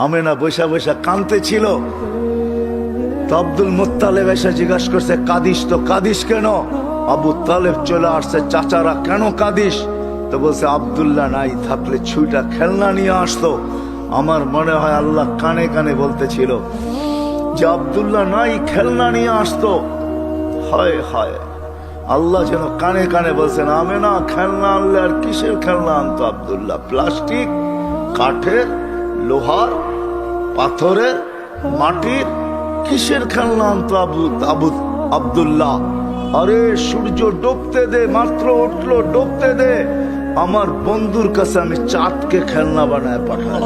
আমেনা বৈশা বৈশা কাঁদতে ছিল। তো আব্দুল মুত্তালেব এসে জিজ্ঞাসা করছে, কাঁদিস তো কাঁদিস কেন? আবু তালেব চলে আসছে, চাচারা কেন কাঁদিস? তো বলছে, আব্দুল্লাহ নাই থাকলে ছুইটা খেলনা নিয়ে আসতো। আমার মনে হয় আল্লাহ কানে কানে বলতেছিল যে আব্দুল্লাহ নাই, খেলনা নিয়ে আসতো। হায় হায়, আল্লাহ যেন কানে কানে বলছেন, আমেনা খেলনা আনলে আর কিসের খেলনা আনতো আব্দুল্লাহ? প্লাস্টিক, কাঠের, লোহার, পাথরের, মাটির, কিসের খেলনা আনতো আব্দুল্লাহ? আরে সূর্য ডুবতে দে, মাত্র উঠলো, ডুবতে দে, আমার বন্ধুর কাছে আমি চাঁদকে খেলনা বানায় পাঠাই।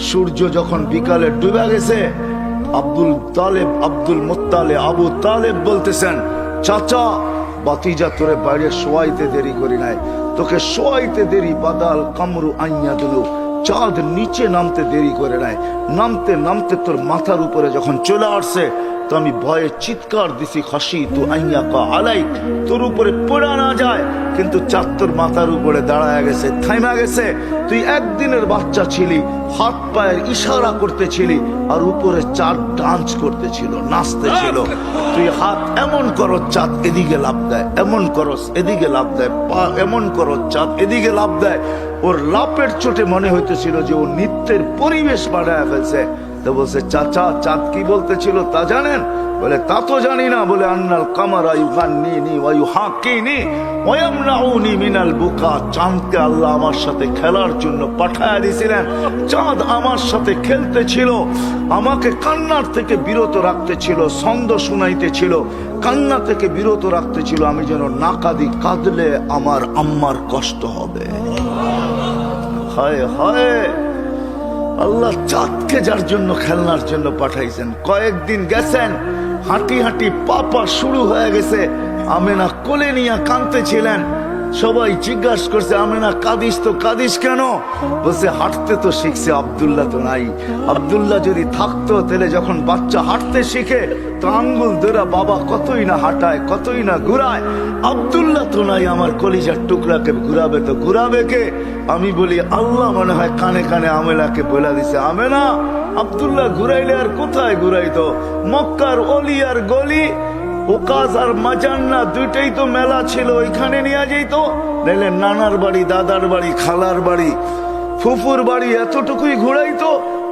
সূর্য যখন বিকালে ডুবে গেছে, আব্দুল মুত্তালেব আবু তালেব বলতেছেন, চাচা বাতিজা তোরে বাইরে শোয়াইতে দেরি করি নাই, তোকে শোয়াইতে দেরি বাদাল কামরু আইয়া দিল, চাঁদ নিচে নামতে দেরি করে নাই, নামতে নামতে তোর মাথার উপরে যখন চলে আসছে তো আমি ভয়ে চিৎকার দিছি, খাসি তু আইয়া কা আলাই, তোর উপরে পড়া না যায়। কিন্তু চাঁদ তোর মাথার উপরে দাঁড়ায় গেছে, থাইমা গেছে। তুই একদিনের বাচ্চা ছিলি, হাত পায়ের ইশারা করতেছিলি, আর উপরে চাঁদ ডান্স করতেছিল, নাচতেছিল। তুই হাত এমন করো, চাঁদ এদিকে লাভ দেয়, এমন করস এদিকে লাভ দেয়, পা এমন করো, চাঁদ এদিকে লাভ দেয়। ওর লাপের চোটে মনে হইতেছিল যে ও নৃত্যের পরিবেশ বানায় ফেলছে। তো বলছে, চাচা চাঁদ কি বলতেছিল তা জানেন? বলে, তা তো জানি না। বলে, আন্নাল কামারা ইউগান্নিনি ওয়া ইউহাক্কিনি ওয়া ইয়ামনাউনি মিনাল বুকা। চাঁদকে আল্লাহ আমার সাথে খেলার জন্য পাঠায়া দিয়েছিলেন। চাঁদ আমার সাথে খেলতেছিল, আমাকে কান্নার থেকে বিরত রাখতেছিল, ছন্দ শুনাইতেছিল, কান্না থেকে বিরত রাখতেছিল, আমি যেন না কাঁদি, কাঁদলে আমার আম্মার কষ্ট হবে। হায় হায়, আল্লাহ চাঁদকে যার জন্য খেলনার জন্য পাঠাইছেন। কয়েকদিন গেছেন, হাঁটি হাঁটি পাপা শুরু হয়ে গেছে। আমেনা কোলে নিয়ে কাঁদতেছিলেন। সবাই জিজ্ঞাসা করছে, আমেনা কাঁদিস তো কাঁদিস কেন? বলছে, হাঁটতে তো শিখছে, আব্দুল্লাহ তো নাই। আব্দুল্লাহ যদি থাকতো তাহলে যখন বাচ্চা হাঁটতে শিখে তো আঙ্গুল ধরা বাবা কতই না হাঁটায়, কতই না ঘুরায়। আব্দুল্লাহ তো নাই, আমার কলিজার টুকরাকে ঘুরাবে তো ঘুরাবে কে? আমি বলি, আল্লাহ মনে হয় কানে কানে আমেনাকে বলে দিছে, আমেনা আব্দুল্লাহ ঘুরাইলে আর কোথায় ঘুরাইতো? মক্কার অলি আর গলি, ওকাজ আর মাজান্না দুইটাই তো মেলা ছিল, ওইখানে নিয়ে যেত। নাইলে নানার বাড়ি, দাদার বাড়ি, খালার বাড়ি, ফুফুর বাড়ি, এতটুকুই ঘুরাইতো।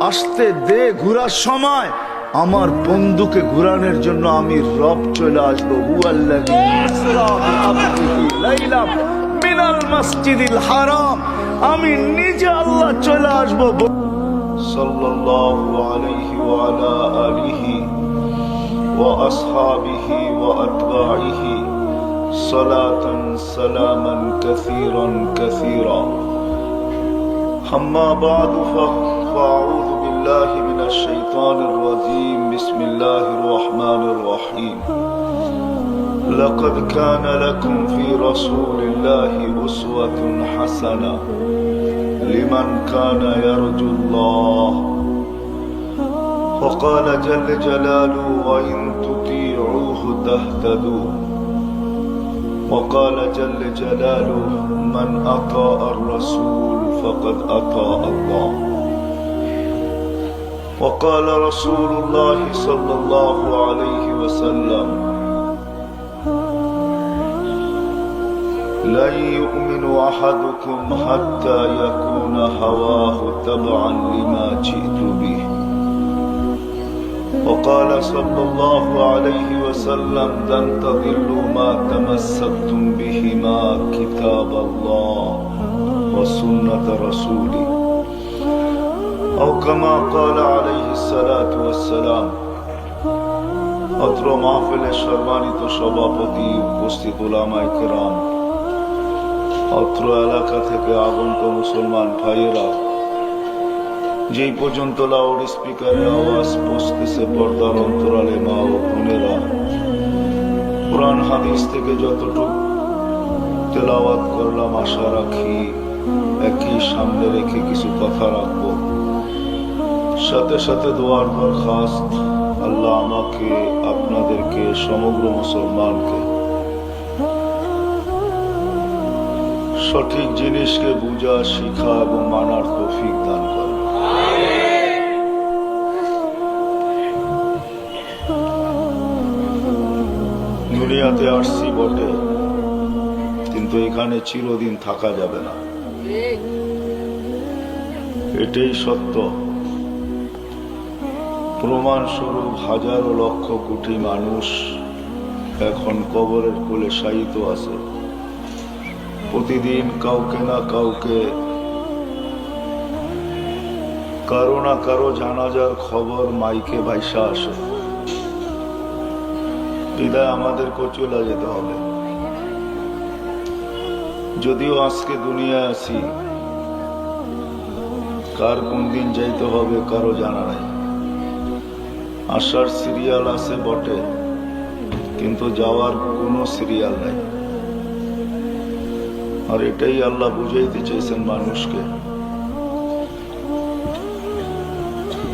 আসতে দে ঘুরার সময় আমার বন্ধুকে ঘুরানোর জন্য আমি রব চলে আসবো। হুয়াল্লাযী আসরা বিআবদিহি লাইলাম মিনাল মাসজিদিল হারাম, আমি নিজে আল্লাহ চলে আসবো। সাল্লাল্লাহু আলাইহি ওয়া আলা আলিহি وأصحابه وأتباعه صلاة سلاما كثيرا كثيرا. أما بعد فأعوذ بالله من الشيطان الرجيم. بسم الله الرحمن الرحيم. لقد كان لكم في رسول الله أسوة حسنة لمن كان يرجو الله. وقال جل جلاله وإن تطيعوه تهتدوا. وقال جل جلاله من أطاع الرسول فقد أطاع الله. وقال رسول الله صلى الله عليه وسلم لن يؤمن أحدكم حتى يكون هواه تبعا لما جئت به. وقال صلى الله عليه وسلم لن تضلوا ما تمسكتم بهما كتاب الله وسنة رسوله أو كما قال عليه الصلاة والسلام. অত্র মাহফিলের সম্মানিত সভাপতি, উপস্থিত উলামায়ে কেরাম, অত্র এলাকা থেকে আগত মুসলমান ভাইয়েরা, যেই পর্যন্ত লাউড স্পিকারের আওয়াজ পৌঁছতেছে পর্দার অন্তরালে মা ও বোনেরা, কোরআন হাদিস থেকে যতটুকু তেলাওয়াত করলাম আশা রাখি একই সামনে রেখে কিছু কথা রাখবো। সাথে সাথে দোয়ার দরখাস্ত, আল্লাহ আমাকে, আপনাদেরকে, সমগ্র মুসলমানকে সঠিক জিনিসকে বুঝা, শিখা এবং মানার তৌফিক দান করেন। দুনিয়াতে আসছি বটে, কিন্তু এখানে চিরদিন থাকা যাবে না, এটাই সত্য। প্রমাণস্বরূপ হাজারো লক্ষ কোটি মানুষ এখন কবরের কোলে শায়িত আছে। প্রতিদিন কাউকে না কাউকে, কারো না কারো জানাজার খবর মাইকে ভাইসা আসে। বিদায় আমাদেরকেও চলে যেতে হবে। যদিও আজকে দুনিয়ায় আছি, কার কোন দিন যাইতে হবে কারো জানা নাই। আসার সিরিয়াল আছে বটে, কিন্তু যাওয়ার কোনো সিরিয়াল নাই। আর এটাই আল্লাহ বুঝাইতে চেয়েছেন মানুষকে,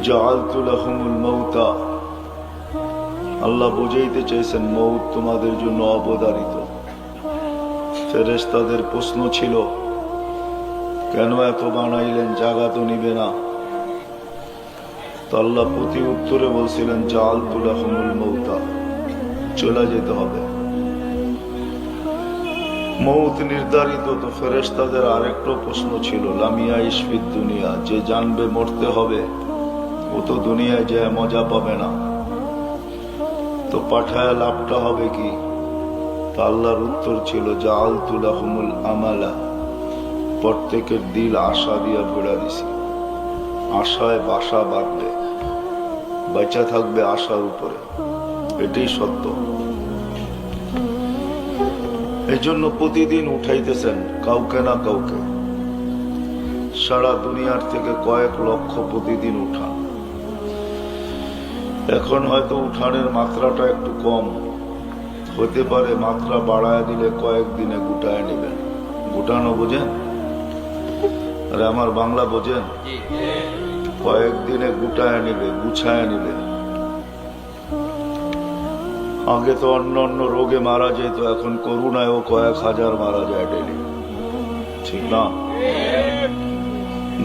জাআলতু লাহুমুল মাউতা। আল্লাহ বুঝাইতে চেয়েছেন মউত তোমাদের জন্য অবধারিত। ফেরেশতাদের প্রশ্ন ছিল, কেন এত বানাইলেন, জায়গা তো নিবে না? তো আল্লাহ প্রতি উত্তরে বলছিলেন, জাআলতু লাহুমুল মাউতা, চলে যেতে হবে। মউত নির্ধারিত, তো ফেরেশতাদের আরেকটা প্রশ্ন ছিল, লাম ইয়াইশ ফিদ দুনিয়া, যে জানবে মরতে হবে ও তো দুনিয়ায় যায় মজা পাবে না, তো পাঠায় লাভটা হবে কি? তা আল্লাহর উত্তর ছিল, জাআলতু লাহুমুল আমালা, প্রত্যেকের দিল আশা দিয়া ভরা দিছি। আশায় বাসা বাঁধবে, বেঁচে থাকবে আশার উপরে, এটাই সত্য। এই জন্য প্রতিদিন উঠাইতেছেন কাউকে না কাউকে। সারা দুনিয়ার থেকে কয়েক লক্ষ প্রতিদিন উঠান। এখন হয়তো উঠানের মাত্রাটা একটু কম হতে পারে, মাত্রা বাড়ায় দিলে কয়েকদিনে গুটায় নেবেন। গুটানো বোঝেন? আরে আমার বাংলা বোঝেন? কয়েকদিনে গুটায় নিবে, গুছায় নিবে। আগে তো অন্য অন্য রোগে মারা যেত, এখন করোনায়ও কয়েক হাজার মারা যায় ডেলি, ঠিক না?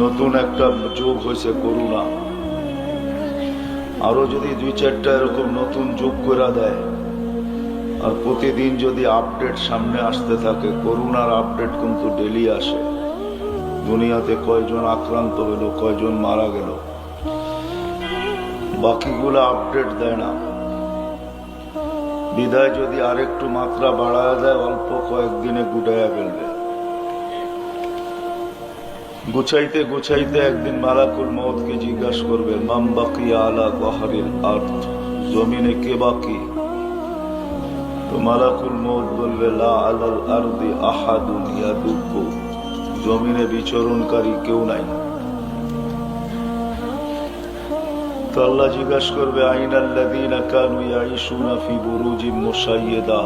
নতুন একটা যুগ হয়েছে করোনা। আরো যদি 2-4টা এরকম নতুন যুগ করে দেয়, আর প্রতিদিন যদি আপডেট সামনে আসতে থাকে, করোনার আপডেট কিন্তু ডেলি আসে। দুনিয়াতে কয়জন আক্রান্ত হলো, কয়জন মারা গেল, বাকিগুলো আপডেট দেয় না। বিদায় যদি আরেকটু মাত্রা বাড়ায় দেয়, অল্প কয়েকদিনে গুটাইয়া ফেলবে। গুছাইতে গুছাইতে একদিন মালাকুল মউতকে জিজ্ঞাসা করবে, মান বাকিয়া আলা যাহরিল আরদ, জমিনে কে বাকি? তো মালাকুল মউত বলবে, লা আলাল আরদি আহাদুন ইয়াদুব্বু, জমিনে বিচরণকারী কেউ নাই। তো আল্লাহ জিজ্ঞাসা করবে, আইনাল্লাযীনা কানু ইয়াঈশুনা ফি বুরুজিম মুশাইয়্যিদা,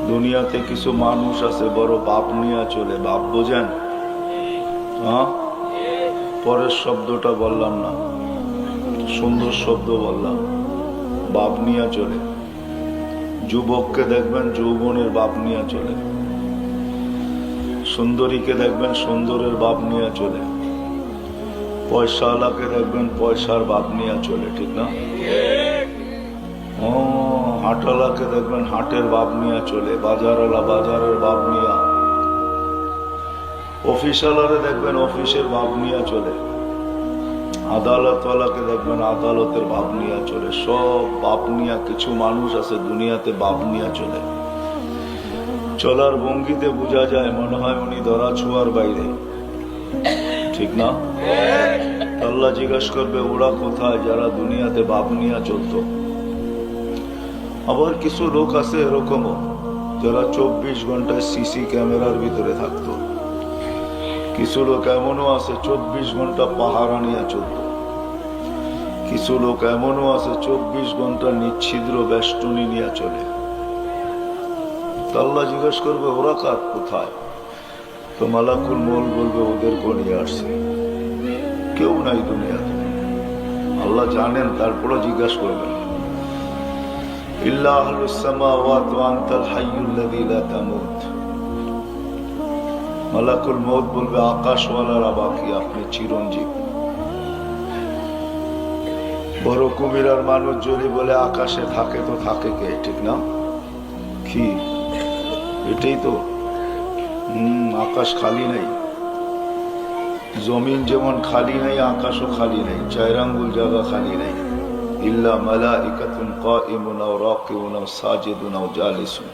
দুনিয়াতে কিছু মানুষ আছে বড় বাপ নিয়ে চলে। বাপ বোঝেন? হ্যাঁ, পরের শব্দটা বললাম না, সুন্দর শব্দ বললাম। বাপ নিয়ে চলে। যুবককে দেখবেন যৌবনের বাপ নিয়ে চলে, সুন্দরীকে দেখবেন সুন্দরের বাপ নিয়ে চলে, পয়সাওয়ালাকে দেখবেন পয়সার বাপ নিয়ে চলে, ঠিক না? হাটওয়ালাকে দেখবেন হাটের বাপ নিয়ে চলে, বাজারওয়ালা বাজারের বাপ নিয়ে, অফিসওয়ালারে দেখবেন অফিসের বাপ নিয়ে চলে, আদালতওয়ালাকে দেখবেন আদালতের বাপ নিয়ে চলে। সব বাপ নিয়ে কিছু মানুষ আছে দুনিয়াতে বাপ নিয়ে চলে। চলার ভঙ্গিতে বোঝা যায় মনে হয় উনি ধরা ছোঁয়ার বাইরে, ঠিক না? আল্লাহ জিজ্ঞাসা করবে, ওরা কোথায় যারা দুনিয়াতে বাপ নিয়ে চলতো? আবার কিছু লোক আছে এরকমও যারা 24 ঘন্টায় সিসি ক্যামেরার ভিতরে থাকতো। কিছু লোক এমনও আছে 24 ঘন্টা পাহারা নিয়ে চলত। কিছু লোক এমনও আছে 24 ঘন্টা নিচ্ছিদ্র বেষ্টনী নিয়ে চলে। আল্লাহ জিজ্ঞাসা করবে, ওরা কার কোথায়? তো মালাকুল মউত বলবে, ওদেরকে নিয়ে আসছে। কেউ নাই দুনিয়াতে। আল্লাহ জানেন, তারপরে জিজ্ঞাসা করবেন, ইল্লা আহলুস সামাওয়াতি ওয়া আনতাল হাইয়ুল্লাযী লা তামুত। মালাকুল মউত বলবে, আকাশওয়ালারা বাকি, আপনি চিরঞ্জীব। বড় কুমিরার মানুষ যদি বলে আকাশে থাকে তো থাকে কে, ঠিক না? কি এটাই তো। আকাশ খালি নাই, জমিন যেমন খালি নাই, আকাশও খালি নাই, 4 আঙ্গুল জায়গা খালি নাই। ইল্লা মালাইকাতুন কাইমুন আও রাকিউন আও সাজিদুন আও জালিসুন।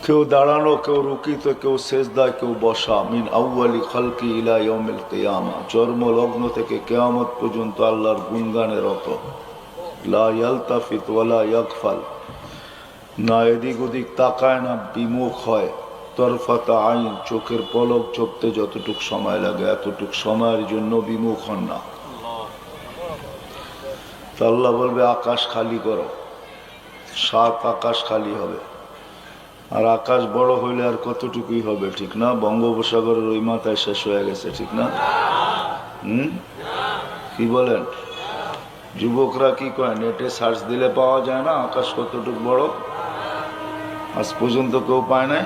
কেউ দাঁড়ানো, কেউ রুকিত, কেউ সেজদায়, কেউ বসা। মিন আউয়ালি খালকি ইলা ইয়াউমিল কিয়ামা, জন্ম লগ্ন থেকে কিয়ামত পর্যন্ত আল্লাহর গুণগানে রত। লা ইয়ালতাফিত ওয়ালা ইয়াগফাল, না এদিক ওদিক তাকায়, না বিমুখ হয়। তরফাতা আইন, চোখের পলক চোখতে যতটুক সময় লাগে এতটুক সময়ের জন্য বিমুখ হন না। তা আল্লাহ বলবে আকাশ খালি করো, 7 আকাশ খালি হবে। আর আকাশ বড় হইলে আর কতটুকুই হবে, ঠিক না? বঙ্গোপসাগরের ওই মাথায় শেষ হয়ে গেছে, ঠিক না? কি বলেন? যুবকরা কি কয়, নেটে সার্চ দিলে পাওয়া যায় না আকাশ কতটুকু বড়? আজ পর্যন্ত কেউ পায় নাই।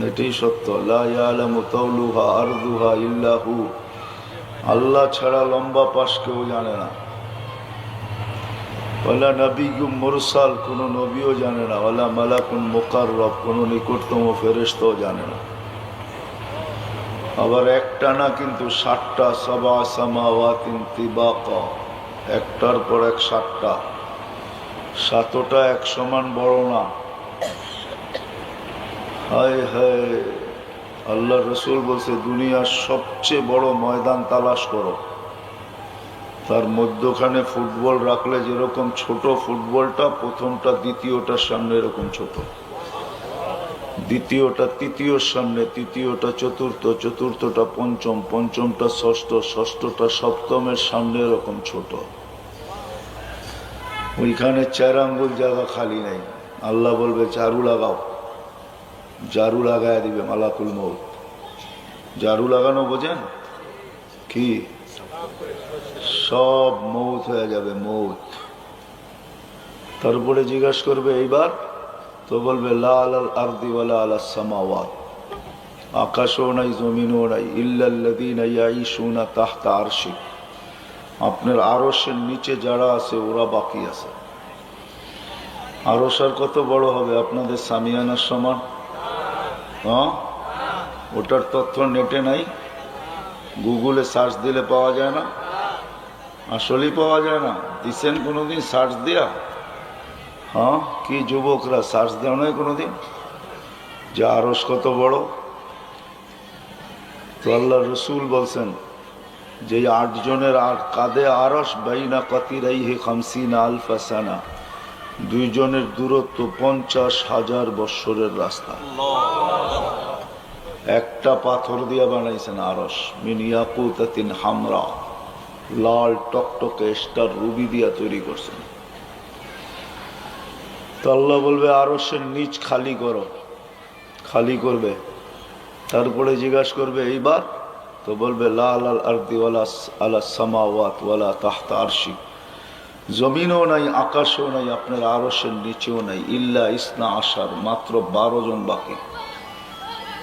এটাই সত্য। লা ইয়ালামু তাওলুহা আরদুহা ইল্লা হু, আল্লাহ ছাড়া লম্বা পাশ কেউ জানে না। ওয়ালা নবিয়্যুম মুরসাল, কোন নবীও জানে না। ওয়ালা মালাকুন মুকাররব, কোন নিকটতম ফেরেশতাও জানে না। আবার একটা না কিন্তু 7টা, সাবা সামাওয়াতিন তিবাকা, একটার পর এক 7টা। 7টা এক সমান বড় না। হায় হায়, আল্লাহ রসুল বলছে দুনিয়ার সবচেয়ে বড় ময়দান তালাশ করো, তার মধ্যখানে ফুটবল রাখলে যেরকম ছোট ফুটবলটা, প্রথমটা দ্বিতীয়টার সামনে এরকম ছোট, দ্বিতীয়টা তৃতীয়র সামনে, তৃতীয়টা চতুর্থ, চতুর্থটা পঞ্চম, পঞ্চমটা ষষ্ঠ, ষষ্ঠটা সপ্তমের সামনে এরকম ছোট। ওইখানে 4 আঙ্গুল জায়গা খালি নেই। আল্লাহ বলবে ঝাড়ু লাগাও, ঝাড়ু লাগায় দিবে মালাকুল মউত। ঝাড়ু লাগানো বোঝেন কি? সব মউত হয়ে যাবে, মউত। তারপরে জিজ্ঞাসা করবে এইবার, তো বলবে লা আলাল আরদি ওয়ালা আলাস সামাওয়াত, আকাশও নাই জমিনও নাই, ইল্লাল্লাযীনা ইয়াঈশুনা তাহতা আরশি, আপনার আরশের নিচে যারা আছে ওরা বাকি আছে। আরশ আর কত বড় হবে? আপনাদের সামিয়ানার সমান? হ্যাঁ, ওটার তথ্য নেটে নাই, গুগলে সার্চ দিলে পাওয়া যায় না। আসলেই পাওয়া যায় না। দিচ্ছেন কোনোদিন সার্চ দিয়া? হ্যাঁ, কি যুবকরা সার্চ দেওয়া নয় কোনোদিন যে আরশ কত বড়? তো আল্লাহ রসুল বলছেন যে 8 জনের আর কাঁধে আরশ বাইনা কাতিরাইহি 50 আলফা সানা, 2 জনের দূরত্ব 50,000 বৎসরের রাস্তা। একটা পাথর দিয়া বানাইছেন আরশ, মিন ইয়াকুতাতিন হামরা, লাল টকটকে স্টার রুবি দিয়া তৈরি করছেন। তো আল্লাহ বলবে আরশের নিচ খালি করো, খালি করবে। তারপরে জিজ্ঞাসা করবে এইবার, তো বলবে লা আলাল আরদি ওয়ালা আলাস সামাওয়াত ওয়ালা তাহতা আরশি, জমিনও নাই, আকাশও নাই, আপনার আরশের নিচেও নাই, ইল্লা ইসনা আশার, মাত্র 12 জন বাকি।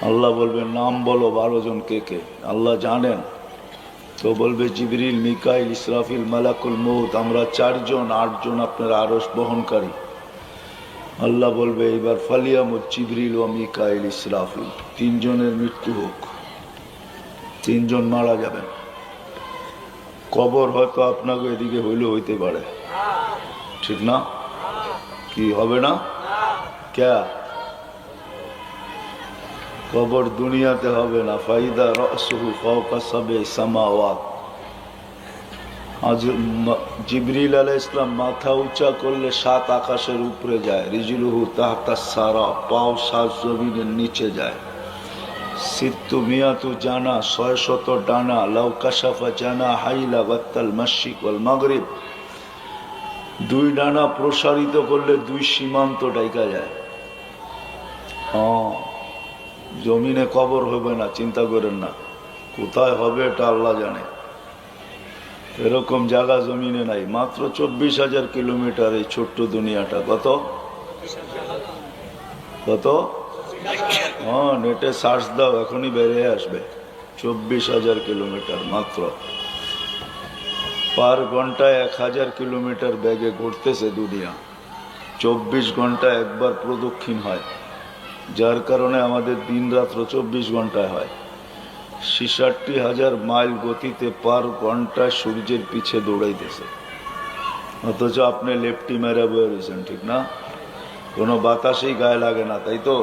আল্লাহ বলবে নাম বলো 12 জন কে কে? আল্লাহ জানেন। তো বলবে জিবরিল, মিকাইল, ইসরাফিল, মালাকুল মউত, আমরা 4 জন, 8 জন আপনার আরশ বহনকারী। আল্লাহ বলবে এইবার ফালিয়ামুত জিবরিল ও মিকাইল ইসরাফিল, 3 জনের মৃত্যু হোক, 3 জন মারা যাবেন। কবর হয়তো আপনাকে এদিকে হইলেও হইতে পারে, ঠিক না? কি হবে না? ক্যা কবর দুনিয়াতে হবে না। ফাইদা রাসুহু ফাওকা সাবঈ সামাওয়াত, আজ জিবরিল আলাইহিস সালাম মাথা উঁচা করলে 7 আকাশের উপরে যায়। রিজলুহু তাহতা সারা, পাও 7 জমিনের নিচে যায়। সিত্তু মিয়াতু জানা, 600 ডানা। লাউ কাশাফা জানা হাইলা বাত্তাল মাশরিক ওয়াল মাগরিব, 2 ডানা প্রসারিত করলে 2 সীমান্ত ডাইকা যায়। জমিনে কবর হবে না, চিন্তা করেন না। কোথায় হবে এটা আল্লাহ জানে। এরকম জায়গা জমিনে নাই। মাত্র 24,000 কিলোমিটার এই ছোট্ট দুনিয়াটা। কত কত? হ্যাঁ, নেটে সার্চ দাও, এখনই বেরিয়ে আসবে। 24,000 কিলোমিটার মাত্র। পার ঘন্টায় 1000 কিলোমিটার বেগে ঘুরতেছে দুনিয়া। 24 ঘন্টা একবার প্রদক্ষিণ হয়, যার কারণে আমাদের দিন রাত্র 24 ঘন্টায় হয়। 66,000 মাইল গতিতে পার ঘন্টায় সূর্যের পিছে দৌড়াইতেছে, অথচ আপনি লেফটি মেরে বয়ে রয়েছেন, ঠিক না? কোনো বাতাসেই গায়ে লাগে না, তাই তো?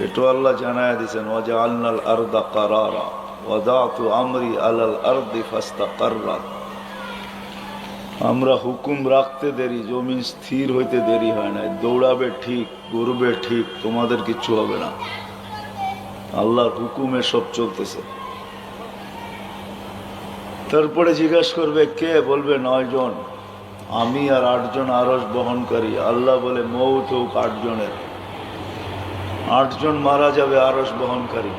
এটো আল্লাহ জানায় দিয়েছেন, ওয়াজআলনাল আরদা কারারা ওয়াদাতু আমরি আলাল আরদি ফাস্তাকাররাত। আমরা হুকুম রাখতে দেরি, জমিন স্থির হইতে দেরি হয় না। দৌড়াবে ঠিক, ঘুরবে ঠিক, তোমাদের কিচ্ছু হবে না। আল্লাহর হুকুমে সব চলতেছে। তারপরে জিজ্ঞাসা করবে কে? বলবে 9 জন, আমি আর 8 জন আরশ বহনকারী। আল্লাহ বলে মৌত হোক 8 জনের, 8 জন মারা যাবে আরশ বহনকারী।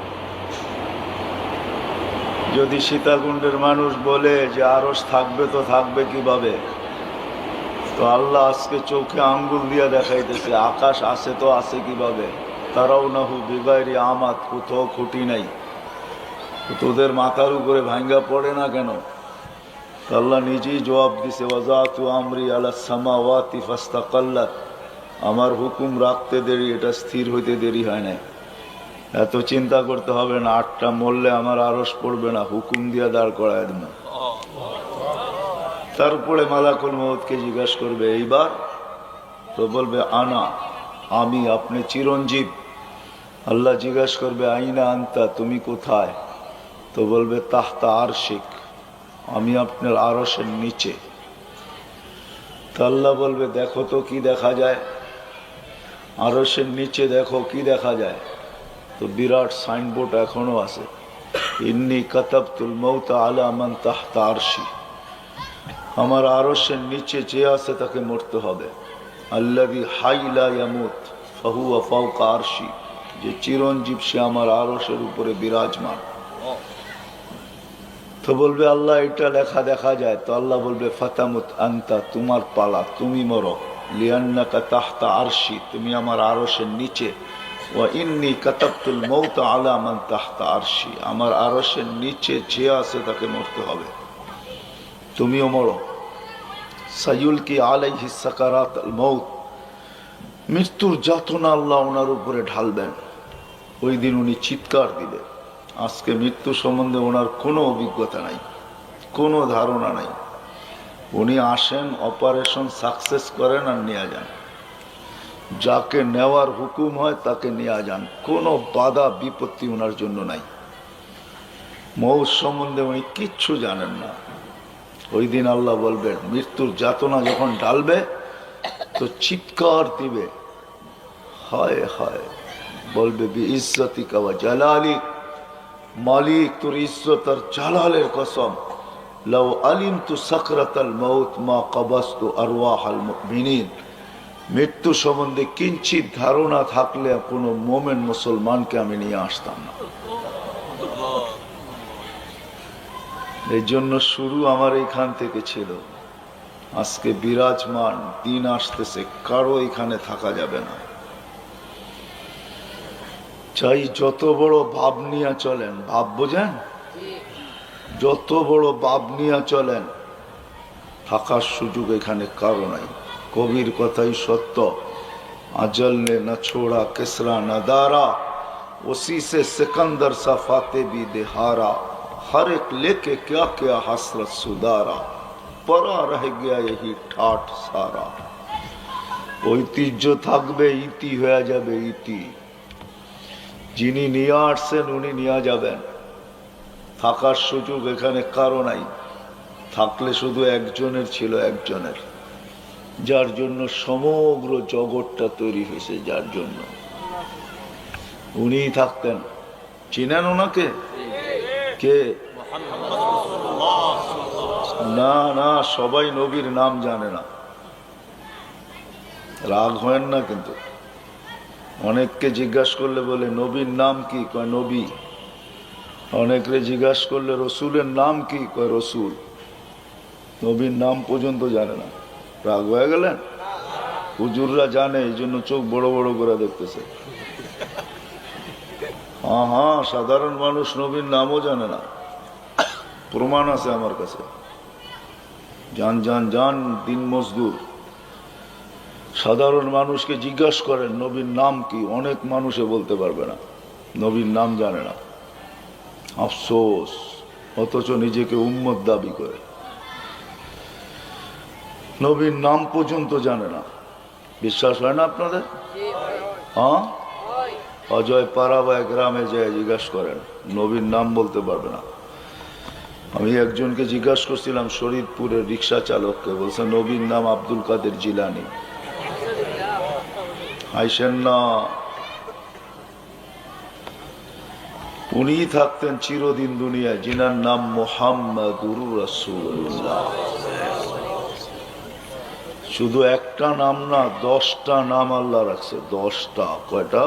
যদি সীতাকুণ্ডের মানুষ বলে যে আরশ থাকবে, তো থাকবে কিভাবে? তো আল্লাহ আজকে চোখে আঙ্গুল দিয়ে দেখাইতেছে আকাশ আছে তো আছে কিভাবে। তারাও নাহু বিগাইরি আমাত, কোথাও খুঁটি নাই, তোদের মাথার উপরে ভাঙ্গা পড়ে না কেন? আল্লাহ নিজেই জবাব দিছে, ওয়াজাতু আমরি আলাস সামাওয়াতি ফাস্তাকাল্লাত। আমার হুকুম রাখতে দেরি, এটা স্থির হইতে দেরি হয় না। এত চিন্তা করতে হবে না, 8টা মরলে আমার আরশ পড়বে না, হুকুম দিয়ে দাঁড় করায় দেব। তারপরে মালাকুল মউতকে জিজ্ঞাসা করবে এইবার, তো বলবে আনা, আমি, আপনি চিরঞ্জীব। আল্লাহ জিজ্ঞাসা করবে আইনা আনতা, তুমি কোথায়? তো বলবে তাহতা আরশিক, আমি আপনার আরশের নিচে। তো আল্লাহ বলবে দেখো তো কি দেখা যায়? আরশের নিচে দেখো কি দেখা যায়? তো বিরাট সাইনবোর্ড এখনো আছে, ইন্নী কাতাবতুল মৌতা আলা মান তাহতা আরশি। আমার আরশের নিচে যে আছে তাকে মরতে হবে। আল্লাযী হাই লা ইয়ামুত ফাহুয়া ফাওকা আরশি, যে চিরঞ্জীব সে আমার আরশের উপরে বিরাজমান। তো বলবে আল্লাহ এটা লেখা দেখা যায়? তো আল্লাহ বলবে ফাতামুত আনতা, তোমার পালা, তুমি মরো। লিআন্নাকা তাহতা আরশি, তুমি আমার আরশের নিচে। ওয়া ইন্নী কাতাবতুল মৌতা আলা মান তাহতা আরশি, আমার আরশের নিচে যে আছে তাকে মরতে হবে, তুমিও মরো। সাইয়ুলকি আলাইহি সাকারাতুল মউত, মৃত্যুর যাতনা আল্লাহ ওনার উপরে ঢালবেন। ওই দিন উনি চিৎকার দিবে। আজকে মৃত্যু সম্বন্ধে ওনার কোনো অভিজ্ঞতা নাই, কোনো ধারণা নাই। উনি আসেন, অপারেশন সাকসেস করেন আর নিয়ে যান। যাকে নেওয়ার হুকুম হয় তাকে নিয়ে যান, কোনো বাধা বিপত্তি ওনার জন্য নাই। মৌত সম্বন্ধে উনি কিচ্ছু জানেন না। ওই দিন আল্লাহ বলবেন, মৃত্যুর যাতনা যখন ঢালবে তো চিৎকার দিবে, হায় হায়। বলবে বি ইজ্জতিকা ওয়া জালালিক, মালিক তোর ইজ্জত আর জালালের কসম, লাউ আলিমতু সাকরাতাল মাউত মা কাবাস্তু আরওয়াহাল মুমিনিন। মৃত্যু সম্বন্ধে কিঞ্চিত ধারণা থাকলে কোনো মোমেন মুসলমানকে আমি নিয়ে আসতাম না। এই জন্য শুরু আমার এইখান থেকে ছিল। আজকে বিরাজমান, দিন আসতেছে, কারো এখানে থাকা যাবে না। চাই যত বড় ভাব নিয়ে চলেন, ভাব বোঝেন, যত বড় ভাব নিয়ে চলেন, থাকার সুযোগ এখানে কারো নাই। কবির কথাই সত্য, আজল নে না ছোড়া কেসরা না দারা, उसी से सिकंदर सा फाते भी देहारा, हर एक लेके क्या क्या हसरत सुधारा, परा रह गया यही ठाठ सारा। ঐতিহ্য থাকবে, ইতি হয়ে যাবে ইতি। যিনি নিয়ে আসছেন উনি নিয়ে যাবেন। থাকার সুযোগ এখানে কারো নাই, থাকলে শুধু একজনের ছিল, একজনের, যার জন্য সমগ্র জগৎটা তৈরি হয়েছে, যার জন্য উনিই থাকতেন। চিনেন ওনাকে? কে? না না, সবাই নবীর নাম জানে না, রাগ হয় না। কিন্তু অনেককে জিজ্ঞাসা করলে বলে নবীর নাম কি, কয় নবী। অনেকরে জিজ্ঞাসা করলে রসুলের নাম কি, কয় রসুল। নবীর নাম পর্যন্ত জানে না। রাগ হয়ে গেলেন? হুজুররা জানে, এই জন্য চোখ বড় বড় করে দেখতেছে। হ্যাঁ হ্যাঁ, সাধারণ মানুষ নবীর নামও জানে না, প্রমাণ আছে আমার কাছে। জান জান জান দিন মজদুর, সাধারণ মানুষকে জিজ্ঞাসা করেন নবীর নাম কি, অনেক মানুষে বলতে পারবে না, নবীর নাম জানে না। আফসোস, অথচ নিজেকে উম্মত দাবি করে নবীর নাম পর্যন্ত জানে না। বিশ্বাস হয় না আপনাদের? হ্যাঁ, অজয় পাড়াবায় গ্রামে যায় জিজ্ঞাসা করেন, নবীর নাম বলতে পারবে না। আমি একজনকে জিজ্ঞাসা করছিলাম শরীদপুরের রিক্সা চালককে, বলছে নবীর নাম আব্দুল কাদের জিলানি। আইসেন না, উনি থাকতেন চিরদিন দুনিয়ায়, যিনার নাম মুহাম্মাদুর রাসূলুল্লাহ। শুধু একটা নাম না, 10টা নাম আল্লাহ রাখছে, 10টা। কয়টা?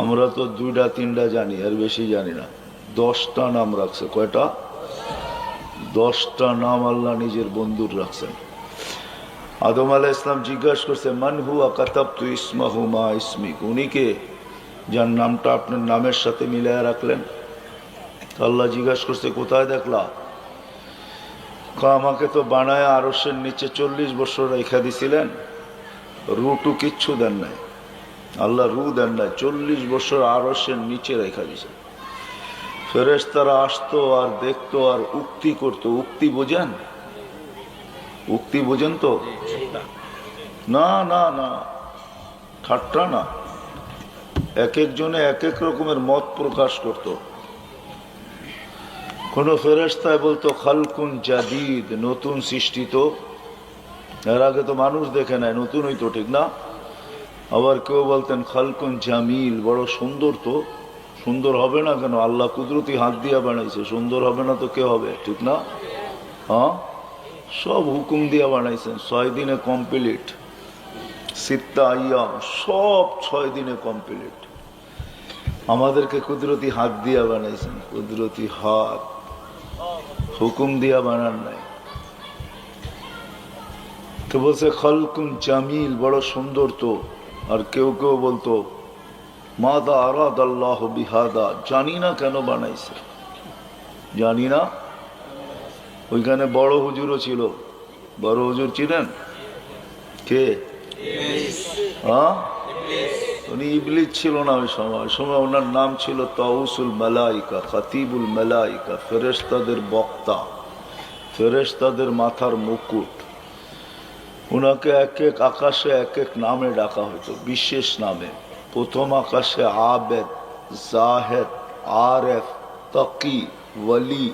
আমরা তো 2টা 3টা জানি, আর বেশি জানি না। 10টা নাম রাখছে। কয়টা? 10টা নাম আল্লাহ নিজের বন্ধুর রাখছেন। আদম আলাইহিস সালাম জিজ্ঞাসা করছে মান হুয়া কাতাবতু ইসমাহু মা ইসমিক, উনি কে যার নামটা আপনার নামের সাথে মিলায়া রাখলেন? আল্লাহ জিজ্ঞাসা করছে কোথায় দেখলা? আমাকে তো বানায় আরশের নিচে 40 বছর রেখা দিছিলেন, রুটু কিচ্ছু দেন নাই, আল্লাহ রু দেন নাই, 40 বছর আরশের নিচে রেখা দিছে। ফেরেশতারা আসতো আর দেখতো আর উক্তি করতো। উক্তি বোঝেন? উক্তি বোঝেন তো? না না না, ঠাট্টা না। এক একজনে এক এক রকমের মত প্রকাশ করত। কোন ফেরেশতায় বলতো খালকুন জাদিদ, নতুন সৃষ্টি, তো এর আগে তো মানুষ দেখে নাই, নতুন হইতো, ঠিক না? আবার কেউ বলতেন খালকুন জামিল, বড় সুন্দর, তো সুন্দর হবে না কেন? আল্লাহ কুদরতি হাত দিয়া বানাইছে, সুন্দর হবে না তো কে হবে, ঠিক না? হ্যাঁ, সব হুকুম দিয়া বানাইছেন, 6 দিনে কমপ্লিট। সিত্তা আইয়াম, সব 6 দিনে কমপ্লিট। আমাদেরকে কুদরতি হাত দিয়া বানাইছেন, কুদরতি হাত, হুকুম দিয়া বানান নাই। তো বলছে খালকুন জামিল, বড় সুন্দর তো। আর কেউ কেউ বলতো মাদা আরাদ আল্লাহ বিহাদা, জানি না কেন বানাইছে, জানি না। ওইখানে বড় হুজুরও ছিল। বড় হুজুর ছিলেন কে? হ্যাঁ, উনি ইবলিস ছিল না ওই সময়। ওই সময় ওনার নাম ছিল তাউসুল মালাইকা, খাতিবুল মালাইকা, ফেরেশতাদের বক্তা, ফেরেশতাদের মাথার মুকুট। ওনাকে এক এক আকাশে এক এক নামে ডাকা হতো, বিশেষ নামে। প্রথম আকাশে আবেদ, জাহেদ, আরেফ, তাকি, ওয়ালি,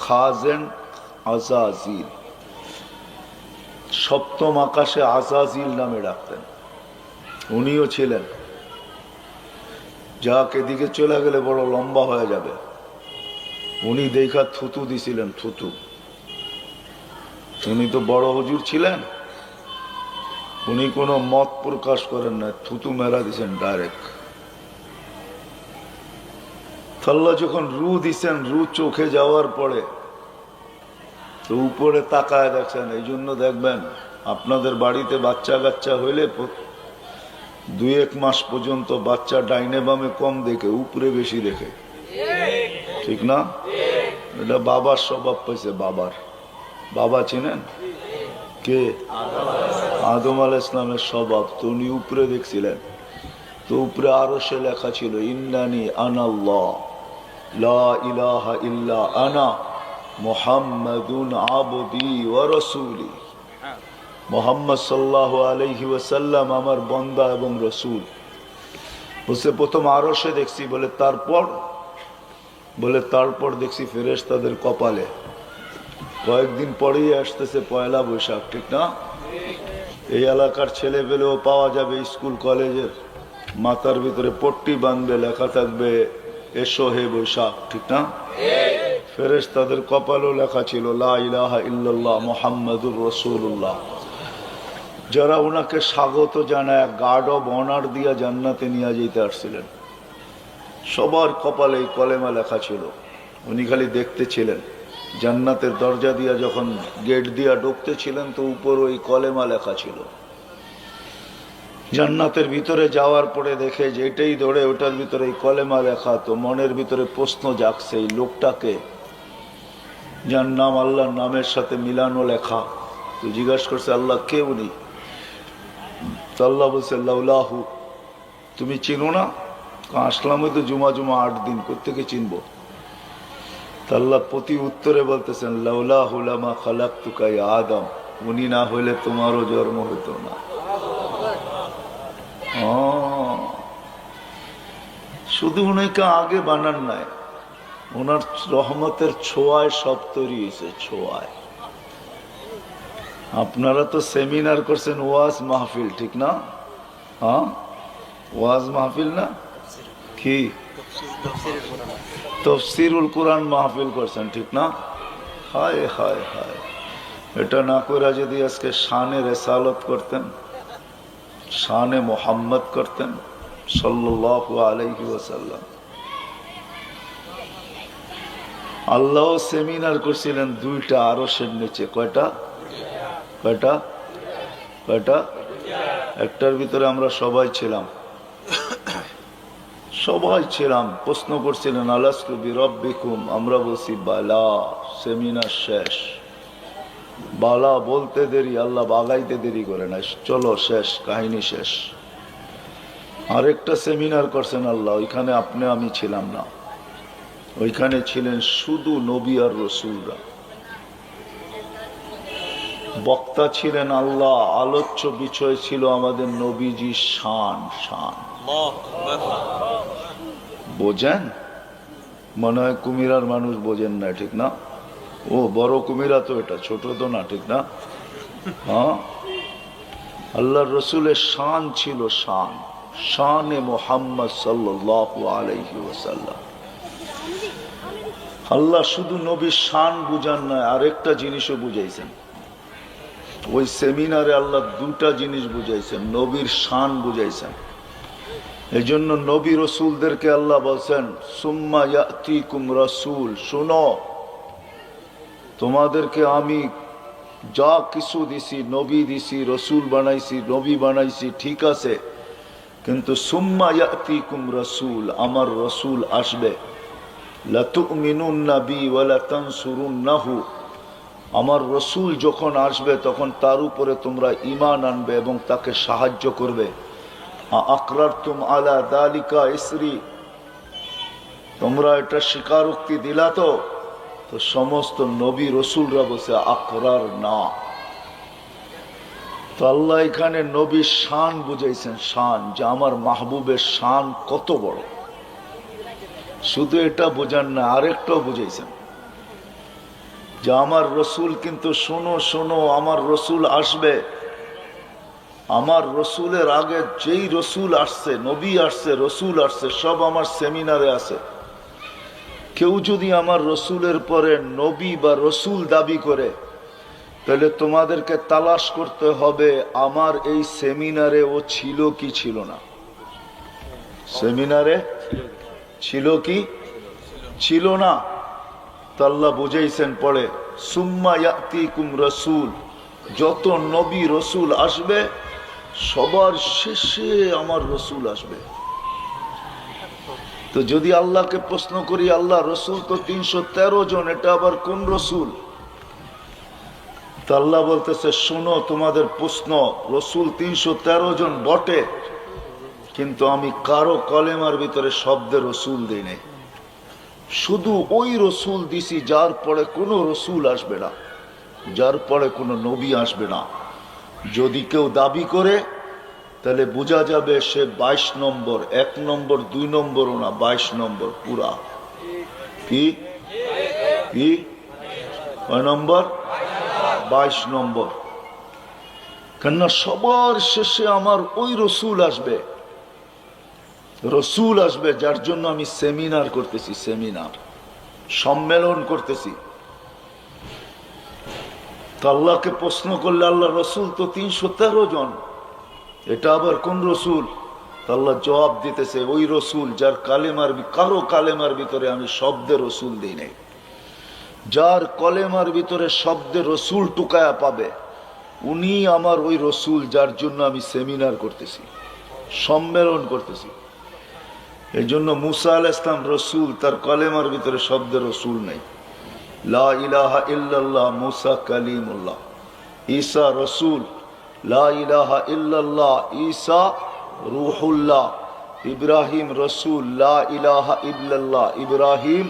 খাজেন, আজাজিল। সপ্তম আকাশে আজাজিল নামে ডাকতেন, উনিও ছিলেন। যাক এদিকে চলে গেলে বড় লম্বা হয়ে যাবে। উনি দেখা থুতু দিছিলেন, থুতু। উনি তো বড় হুজুর ছিলেন, উনি কোনো মত প্রকাশ করেন না, থুতু মেরা দিছেন ডাইরেক্ট। আল্লাহ যখন রু দিছেন, রু চোখে যাওয়ার পরে তো উপরে তাকায় দেখছেন। এই জন্য দেখবেন আপনাদের বাড়িতে বাচ্চা কাচ্চা হইলে 2-1 মাস পর্যন্ত বাচ্চা ডাইনে বামে কম দেখে, উপরে বেশি দেখে, ঠিক না? এটা বাবার স্বভাব পাইছে। বাবার বাবা চিনেন কে? আদম আলাইহিস সালামের স্বভাব। তো উনি উপরে দেখছিলেন, তো উপরে আরো সে লেখা ছিল ইন্নানি আনাল্লাহ লা ইলাহা ইল্লা আনা মুহাম্মাদুন আবদি ওয়া রাসূলি। মুহাম্মদ সাল্লাল্লাহু আলাইহি ওয়াসাল্লাম আমার বান্দা এবং রাসূল। বলছে প্রথম আরশে দেখছি, বলে তারপর দেখছি ফেরেশতাদের কপালে। কয়েকদিন পরেই আসতেছে পয়লা বৈশাখ, ঠিক না? এই এলাকার ছেলে পেলেও পাওয়া যাবে স্কুল কলেজের, মাথার ভিতরে পট্টি বাঁধবে, লেখা থাকবে এসো হে বৈশাখ, ঠিক না? ফেরেশতাদের কপালেও লেখা ছিল লা ইলাহা ইল্লাল্লাহ মুহাম্মাদুর রাসূলুল্লাহ। যারা ওনাকে স্বাগত জানায় গার্ড অব অনার দিয়া জান্নাতে নিয়ে যেতে আসছিলেন, সবার কপালে এই কলেমা লেখা ছিল। উনি খালি দেখতে ছিলেন। জান্নাতের দরজা দিয়া যখন গেট দিয়া ঢুকতে ছিলেন, তো উপর ওই কলেমা লেখা ছিল। জান্নাতের ভিতরে যাওয়ার পরে দেখে যে এটাই ধরে, ওটার ভিতরে এই কলেমা লেখা। তো মনের ভিতরে প্রশ্ন জাগছে, এই লোকটাকে যার নাম আল্লাহর নামের সাথে মিলানো লেখা। তো জিজ্ঞাসা করছে আল্লাহ কে উনি? তো আল্লাহ বলছে লাউলাহু, তুমি চিনো না? আসলাম তো জুমা 8 দিন, কোত্থেকে চিনবো? তো আল্লাহ প্রতি উত্তরে বলতেছেন লাউলাহু লামা খালাকতুকা ইয়া আদম, উনি না হইলে তোমারও জন্ম হতো না। শুধু উনাকে আগে বানান নাই, ওনার রহমতের ছোঁয়ায় সব তৈরি হয়েছে, ছোঁয়ায়। আপনারা তো সেমিনার করছেন, ওয়াজ মাহফিল, ঠিক না? হ্যাঁ, ওয়াজ মাহফিল না কি? তফসিরুল কোরআন মাহফিল করছেন, ঠিক না? হায় হায় হায়, এটা না করে যদি আজকে শানে রেসালত করতেন, শানে মোহাম্মদ করতেন সাল্লাল্লাহু আলাইহি ওয়াসাল্লাম। আল্লাহ সেমিনার করছিলেন 2টা আরশের নিচে। কয়টা? একটার ভিতরে আমরা সবাই ছিলাম। প্রশ্ন করছিলেন আলাস্তু বিরব্বিকুম, আমরা বলছি বালা। সেমিনার শেষ। বালা বলতে দেরি, আল্লাহ বাগাইতে দেরি করে না। চলো শেষ, কাহিনী শেষ। আরেকটা সেমিনার করছেন আল্লাহ, ওইখানে আপনি আমি ছিলাম না, ওইখানে ছিলেন শুধু নবী আর রসুলরা। বক্তা ছিলেন আল্লাহ, আলোচ্য বিষয় ছিল আমাদের নবীজির শান। বোঝেন? মনে হয় কুমিরার মানুষ বোঝেন না, ঠিক না? ও বড় কুমিরা তো, এটা ছোট তো না, ঠিক না? হ্যাঁ, আল্লাহর রসুলের শান ছিল, শানে মুহাম্মদ সাল্লাল্লাহু আলাইহি ওয়াসাল্লাম। আল্লাহ শুধু নবীর শান বুঝান না, আরেকটা জিনিসও বুঝাইছেন। ওই সেমিনারে আল্লাহ 2টা জিনিস বুঝাইছেন, নবীর শান বুঝাইছেন। এই জন্য নবী রসুলদেরকে আল্লাহ বলছেন সুম্মা ইয়াতিকুম রাসূল, শোনো তোমাদেরকে আমি যা কিছু দিছি, নবী দিছি, রসুল বানাইছি, নবী বানাইছি, ঠিক আছে, কিন্তু সুম্মা ইয়াতিকুম রাসূল, আমার রসুল আসবে। লাতুমিনুন্না বি ওয়া লাতানসুরুন্নাহু, আমার রসুল যখন আসবে তখন তার উপরে তোমরা ঈমান আনবে এবং তাকে সাহায্য করবে। আকরারতুম আলা যালিকা ইসরি, তোমরা এটা স্বীকারোক্তি দিলা তো? তো সমস্ত নবী রসুলরা বসে আকরার না। তো আল্লাহ এখানে নবীর শান বুঝাইছেন, শান, যে আমার মাহবুবের শান কত বড়। শুধু এটা বোঝান না, আরেকটাও বুঝাইছেন যে আমার রসুল কিন্তু, শোনো শোনো, আমার রসুল আসবে। আমার রসুলের আগে যেই রসুল আসছে, নবী আসছে, রসুল আসছে, সব আমার সেমিনারে আছে। কেউ যদি আমার রসুলের পরে নবী বা রসুল দাবি করে, তাহলে তোমাদেরকে তালাশ করতে হবে আমার এই সেমিনারে ও ছিল কি ছিল না। সেমিনারে ছিল কি ছিল না? তো আল্লাহ বুঝাইছেন পরে সুম্মা ইয়াতিকুম রাসূল, যত নবী রসুল আসবে সবার শেষে আমার রসুল আসবে। তো যদি আল্লাহকে প্রশ্ন করি, আল্লাহ রসুল তো 313 জন, এটা আবার কোন রসুল? তো আল্লাহ বলতেছে শোনো, তোমাদের প্রশ্ন, রসুল 313 জন বটে, কিন্তু আমি কারো কলেমার ভিতরে শব্দে রসুল দিই নাই। শুধু ওই রসুল দিছি যার পরে কোনো রসুল আসবে না, যার পরে কোনো নবী আসবে না। যদি কেউ দাবি করে তাহলে বোঝা যাবে সে 22 নম্বর, 1 নম্বর 2 নম্বরও না, 22 নম্বর পুরা। কি কি কয় নম্বর? 22 নম্বর। কেননা সবার শেষে আমার ওই রসুল আসবে, রসুল আসবে যার জন্য আমি সেমিনার করতেছি, সেমিনার, সম্মেলন করতেছি। তো আল্লাহকে প্রশ্ন করলে আল্লাহ রসুল তো 313 জন, এটা আবার কোন রসুল? আল্লাহ জবাব দিতেছে ওই রসুল যার কালেমার, কারো কালেমার ভিতরে আমি শব্দে রসুল দিই নাই। যার কলেমার ভিতরে শব্দে রসুল টুকায়া পাবে, উনি আমার ওই রসুল যার জন্য আমি সেমিনার করতেছি, সম্মেলন করতেছি। এই জন্য মুসা আলাইহিস সালাম রসুল, তার কলেমার ভিতরে শব্দে রসুল নাই। লা ইলাহা ইল্লাল্লাহ, মুসা কালিমুল্লাহ। ঈসা রসুল, লা ইলাহা ইল্লাল্লাহ, ঈসা রূহুল্লাহ, ইব্রাহিম রসুল, লা ইলাহা ইল্লাল্লাহ, ইব্রাহিম,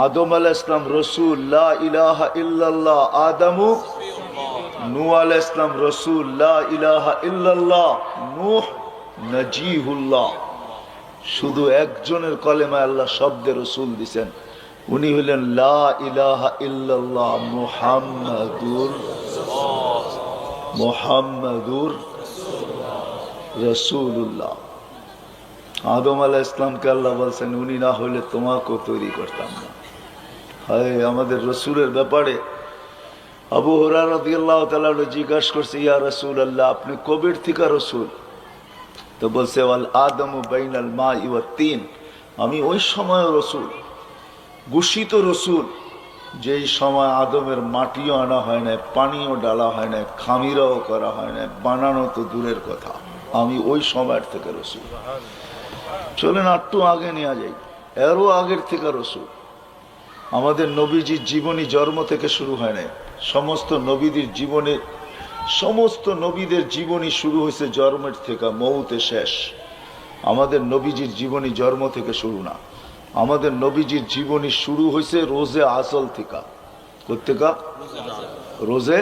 আদম আলাইহিস সালাম রসুল, লা ইলাহা ইল্লাল্লাহ, আদমু, নূহ আলাইহিস সালাম রসুল, লা ইলাহা ইল্লাল্লাহ, নূহ নজিহুল্লাহ। শুধু একজনের কলেমায় আল্লাহ শব্দে রসুল দিছেন, উনি হলেন লা ইলাহা ইল্লাল্লাহ মুহাম্মাদুর রাসূলুল্লাহ। আদম আলাইহিস সালামকে আল্লাহ বলছেন, উনি না হলে তোমাকেও তৈরি করতাম না। হায়, আমাদের রসুলের ব্যাপারে আবু হুরায়রা রাদিয়াল্লাহু তাআলা জিজ্ঞাসা করছে, ইয়া রাসূলুল্লাহ, আপনি কবির থেকে রসুল? তো বলছে, ওয়াল আদমু বাইনাল মাই ওয়াত তিন, আমি ওই সময় রসুল, ঘোষিত রসুল যেই সময় আদমের মাটিও আনা হয় না, পানিও ডালা হয় না, খামিরাও করা হয় না, বানানো তো দূরের কথা, আমি ওই সময়ের থেকে রসুল। চলেন একটু আগে নিয়ে যাই, এরও আগের থেকে রসুল। আমাদের নবীজির জীবনী জন্ম থেকে শুরু হয় নাই, সমস্ত নবীদের জীবনী শুরু হয়েছে জন্মের থেকে, মৌতে শেষ। আমাদের নবীজির জীবনী জন্ম থেকে শুরু না, আমাদের নবীজির জীবনী শুরু হয়েছে রোজে আসল থেকে। কোথেকে? রোজে।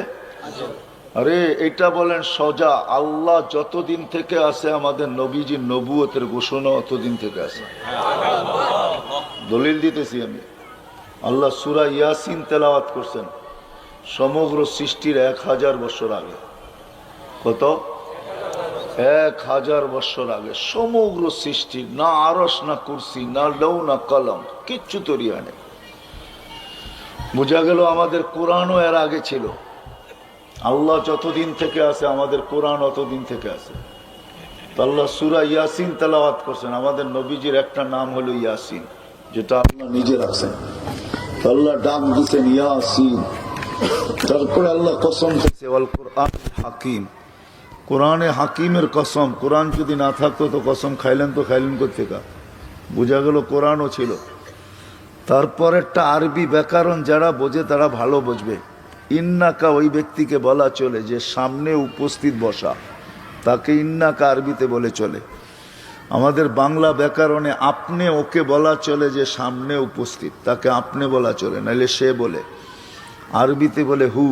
আরে এটা বলেন সোজা, আল্লাহ যতদিন থেকে আছে আমাদের নবীজির নবুয়তের ঘোষণা অতদিন থেকে আছে। দলিল দিতেছি আমি। আল্লাহ সূরা ইয়াসিন তেলাওয়াত করছেন সমগ্র সৃষ্টির 1000 বছর আগে। কত? 1000 বছর আগে সমগ্র সৃষ্টির, না আরশ, না কুরসি, না লৌ, না কলম, কিচ্ছু তৈরি হয় না। বোঝা গেল আমাদের কোরআনও এর আগে ছিল। আল্লাহ যতদিন থেকে আছে আমাদের কোরআন অতদিন থেকে আছে। তো আল্লাহ সূরা ইয়াসিন তেলাওয়াত করছেন, আমাদের নবীজির একটা নাম হলো ইয়াসিন, যেটা আল্লাহ নিজে রাখছেন। আল্লাহ ডাক দিচ্ছেন ইয়াসিন। তারপরে আল্লাহ কসম করছে, ওয়াল কোরআন হাকিম, কোরআনে হাকিমের কসম। কোরআন যদি না থাকতো তো কসম খাইলেন কোথেকে? বোঝা গেল কোরআনও ছিল। তারপর একটা আরবি ব্যাকরণ যারা বোঝে তারা ভালো বুঝবে। ইন্নাকা ওই ব্যক্তিকে বলা চলে যে সামনে উপস্থিত বসা, তাকে ইন্নাকা আরবিতে বলে চলে। আমাদের বাংলা ব্যাকরণে আপনি ওকে বলা চলে যে সামনে উপস্থিত, তাকে আপনি বলা চলে, নাইলে সে বলে। আরবিতে বলে হু।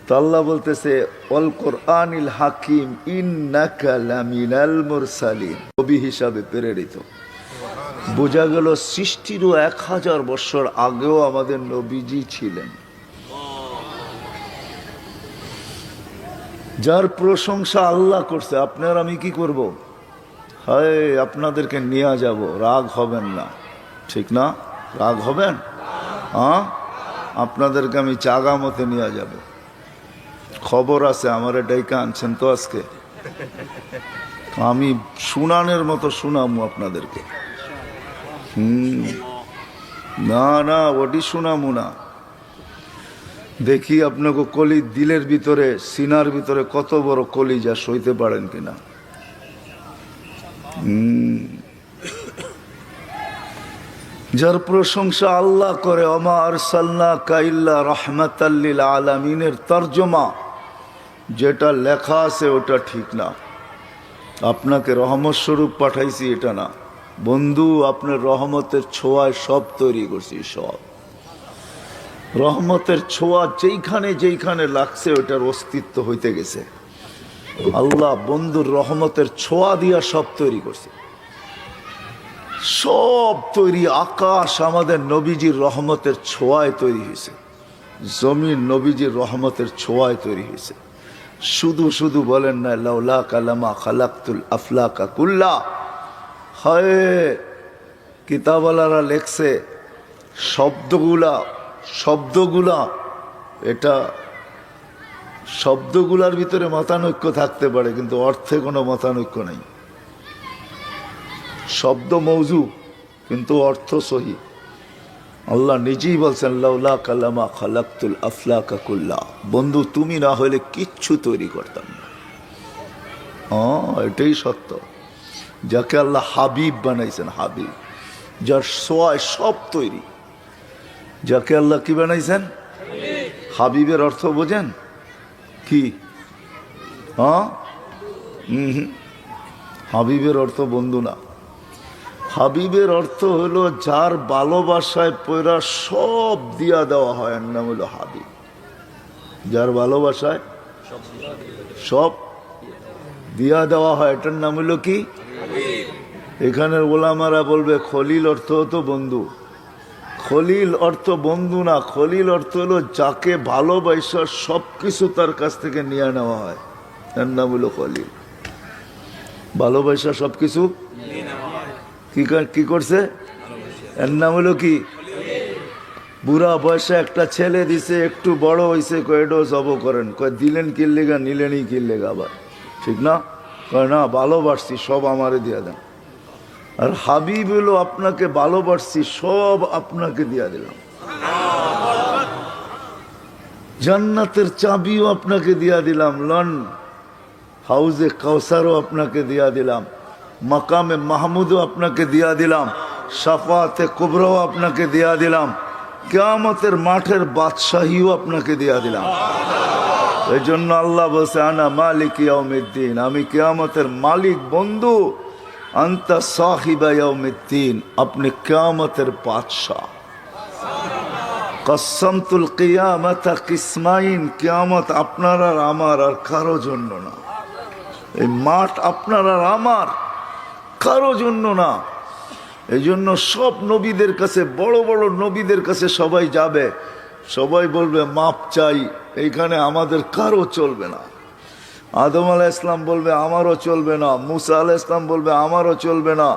তো আল্লাহ বলতেছে অল কোরআনিল হাকিম ইন্নাকা লামিনাল মুরসালিন, নবী হিসাবে প্রেরিত। বোঝা গেল সৃষ্টিরও 1000 বছর আগেও আমাদের নবীজি ছিলেন। যার প্রশংসা আল্লাহ করছে, আপনার আমি কি করব? হায়, আপনাদেরকে নিয়ে যাব, রাগ হবেন না, ঠিক না? রাগ হবেন? হ্যাঁ, আপনাদেরকে আমি চাগা মতে নিয়ে যাব। খবর আছে, আমার ডাইকা আনছেন তো আজকে, আমি শুনানের মতো শুনামু আপনাদেরকে। না ওটি শুনামু না। দেখি আপনাকে কলি দিলের ভিতরে, সিনার ভিতরে কত বড় কলি, যা সইতে পারেন কিনা। যার প্রশংসা আল্লাহ করে, ওমা আরসালনাকা ইল্লা রাহমাতাল লিল আলামিনের তরজমা যেটা লেখা আছে ওটা ঠিক না। আপনাকে রহমত স্বরূপ পাঠাইছি এটা না বন্ধু, আপনার রহমতের ছোঁয়ায় সব তৈরি করছি। সব রহমতের ছোঁয়া যেইখানে লাগছে ওটার অস্তিত্ব হইতে গেছে। আল্লাহ বন্ধুর রহমতের ছোঁয়া দিয়া সব তৈরি করছে, সব তৈরি। আকাশ আমাদের নবীজির রহমতের ছোঁয়ায় তৈরি হয়েছে, জমিন নবীজির রহমতের ছোঁয়ায় তৈরি হয়েছে। শুধু বলেন না লাউলা কালামা খালাকতুল আফলাকা কুল্লা। হায়, কিতাবওয়ালারা লেখছে শব্দগুলা এটা শব্দগুলার ভিতরে মতানৈক্য থাকতে পারে, কিন্তু অর্থে কোনো মতানৈক্য নাই। শব্দ মৌজু কিন্তু অর্থ সহি। আল্লাহ নিজেই বলছেন লাউলা কালামা খালাকতুল আফলাকা কুল্লা, বন্ধু তুমি না হলে কিচ্ছু তৈরি করতাম না। এটাই সত্য। যাকে আল্লাহ হাবিব বানাইছেন, হাবিব, যার সোয়ায় সব তৈরি, যাকে আল্লাহ কি বানাইছেন? হাবিবের অর্থ বোঝেন কি? হ্যাঁ, হাবিবের অর্থ বন্ধু না। হাবিবের অর্থ হলো যার ভালোবাসায় পয়রা সব দিয়া দেওয়া হয়, এর নাম হলো হাবিব। যার ভালোবাসায় সব দিয়া দেওয়া হয়, এটার নাম হলো কি? এখানের ওলামারা বলবে খলিল অর্থ হতো বন্ধু। খলিল অর্থ বন্ধু না, খলিল অর্থ হলো যাকে ভালোবাসা সবকিছু তার কাছ থেকে নিয়ে নেওয়া হয়, এর নাম হলো খলিল। ভালোবাসা সবকিছু কি করছে, এর নাম হলো কি? বুড়া বয়সে একটা ছেলে দিছে, একটু বড় হয়েছে, কয়েডো জব করেন, কয় দিলেন কিল্লেগা, নিলেনই কিল্লেগা, আবার ঠিক না? কয় না, ভালোবাসছি সব আমারে দিয়া দেন। আর হাবিব হলো আপনাকে ভালোবাসছি সব আপনাকে দিয়া দিলাম। জান্নাতের চাবিও আপনাকে দিয়া দিলাম, লন হাউজে কাউসারও আপনাকে দিয়া দিলাম, মাকামে মাহমুদও আপনাকে দিয়া দিলাম, শাফাতে কুবরাও আপনাকে দিয়া দিলাম, কিয়ামতের মাঠের বাদশাহীও আপনাকে দিয়া দিলাম। এই জন্য আল্লাহ বলছে আনা মালিক ইয়াউমিদ্দিন, আমি কিয়ামতের মালিক বন্ধু। আনতা সাহিবা ইয়াউমিদ্দিন, আপনি কিয়ামতের বাদশাহ। কসসমতুল কিয়ামাতা কিসমাইন, কিয়ামত আপনার আর আমার, আর কারো জন্য না। এই মাঠ আপনার আর আমার, কারো জন্য না। এই জন্য সব নবীদের কাছে, বড় বড় নবীদের কাছে সবাই যাবে, সবাই বলবে মাপ চাই, এইখানে আমাদের কারো চলবে না। আদম আলাইহিস ইসলাম বলবে আমারও চলবে না, মুসা আলাইহিস ইসলাম বলবে আমারও চলবে না,